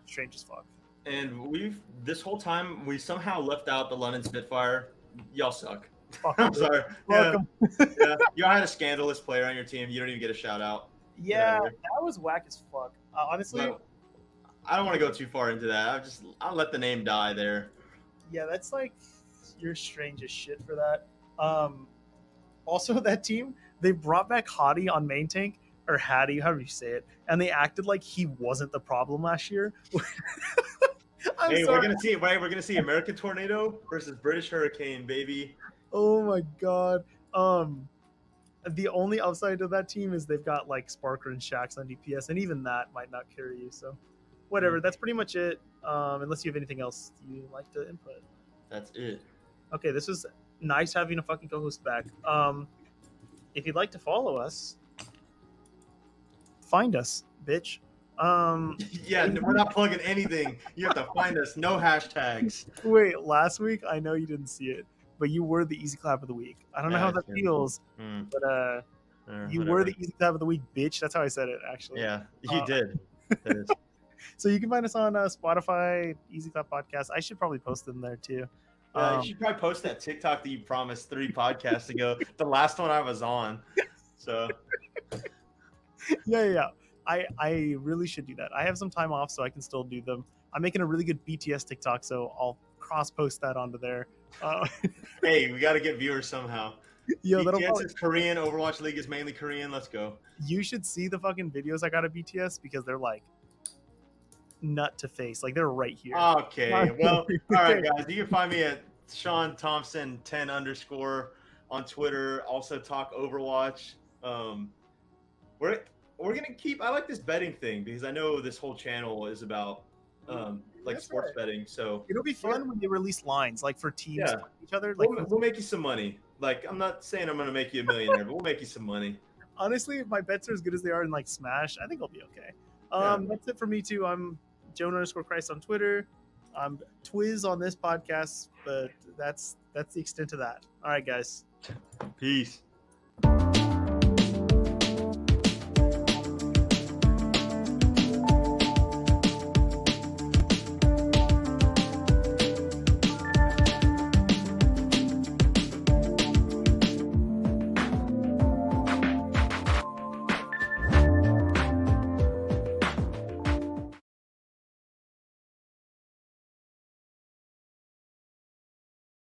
strange as fuck. And this whole time we somehow left out the London Spitfire. Y'all suck. I'm sorry. Welcome. Yeah. Y'all had a scandalous player on your team. You don't even get a shout out. Yeah, that was whack as fuck. Honestly, but I don't want to go too far into that. I'll let the name die there. Yeah, that's like, you're strange as shit for that. Also, that team, they brought back Hottie on main tank, or Hattie, however you say it, and they acted like he wasn't the problem last year. Hey, we're gonna see American Tornado versus British Hurricane, baby. Oh my god. The only upside to that team is they've got like Sparker and Shax on DPS, and even that might not carry you. So, whatever. That's pretty much it. Unless you have anything else you'd like to input. That's it. Okay, this was nice having a fucking co-host back. If you'd like to follow us, find us, bitch. Yeah, we're not plugging anything. You have to find us. No hashtags. Wait, last week I know you didn't see it, but you were the Easy Clap of the week. I don't know how that feels, but you were the Easy Clap of the week, bitch. That's how I said it, actually. Yeah, you did. So you can find us on Spotify, Easy Clap Podcast. I should probably post them there too. You should probably post that TikTok that you promised 3 podcasts ago. The last one I was on. So. Yeah. I really should do that. I have some time off, so I can still do them. I'm making a really good BTS TikTok, so I'll cross-post that onto there. Hey, we got to get viewers somehow. Yo, BTS is Korean. Overwatch League is mainly Korean. Let's go. You should see the fucking videos I got of BTS, because they're like nut to face. Like, they're right here. Okay. Well, all right, guys. You can find me at Sean Thompson 10_ on Twitter. Also talk Overwatch. We're gonna keep. I like this betting thing because I know this whole channel is about sports betting. So it'll be fun when they release lines like for teams to each other. Like we'll make you some money. Like, I'm not saying I'm gonna make you a millionaire, but we'll make you some money. Honestly, if my bets are as good as they are in like Smash, I think I'll be okay. That's it for me too. I'm Jonah_Christ on Twitter. I'm Twizz on this podcast, but that's the extent of that. All right, guys. Peace.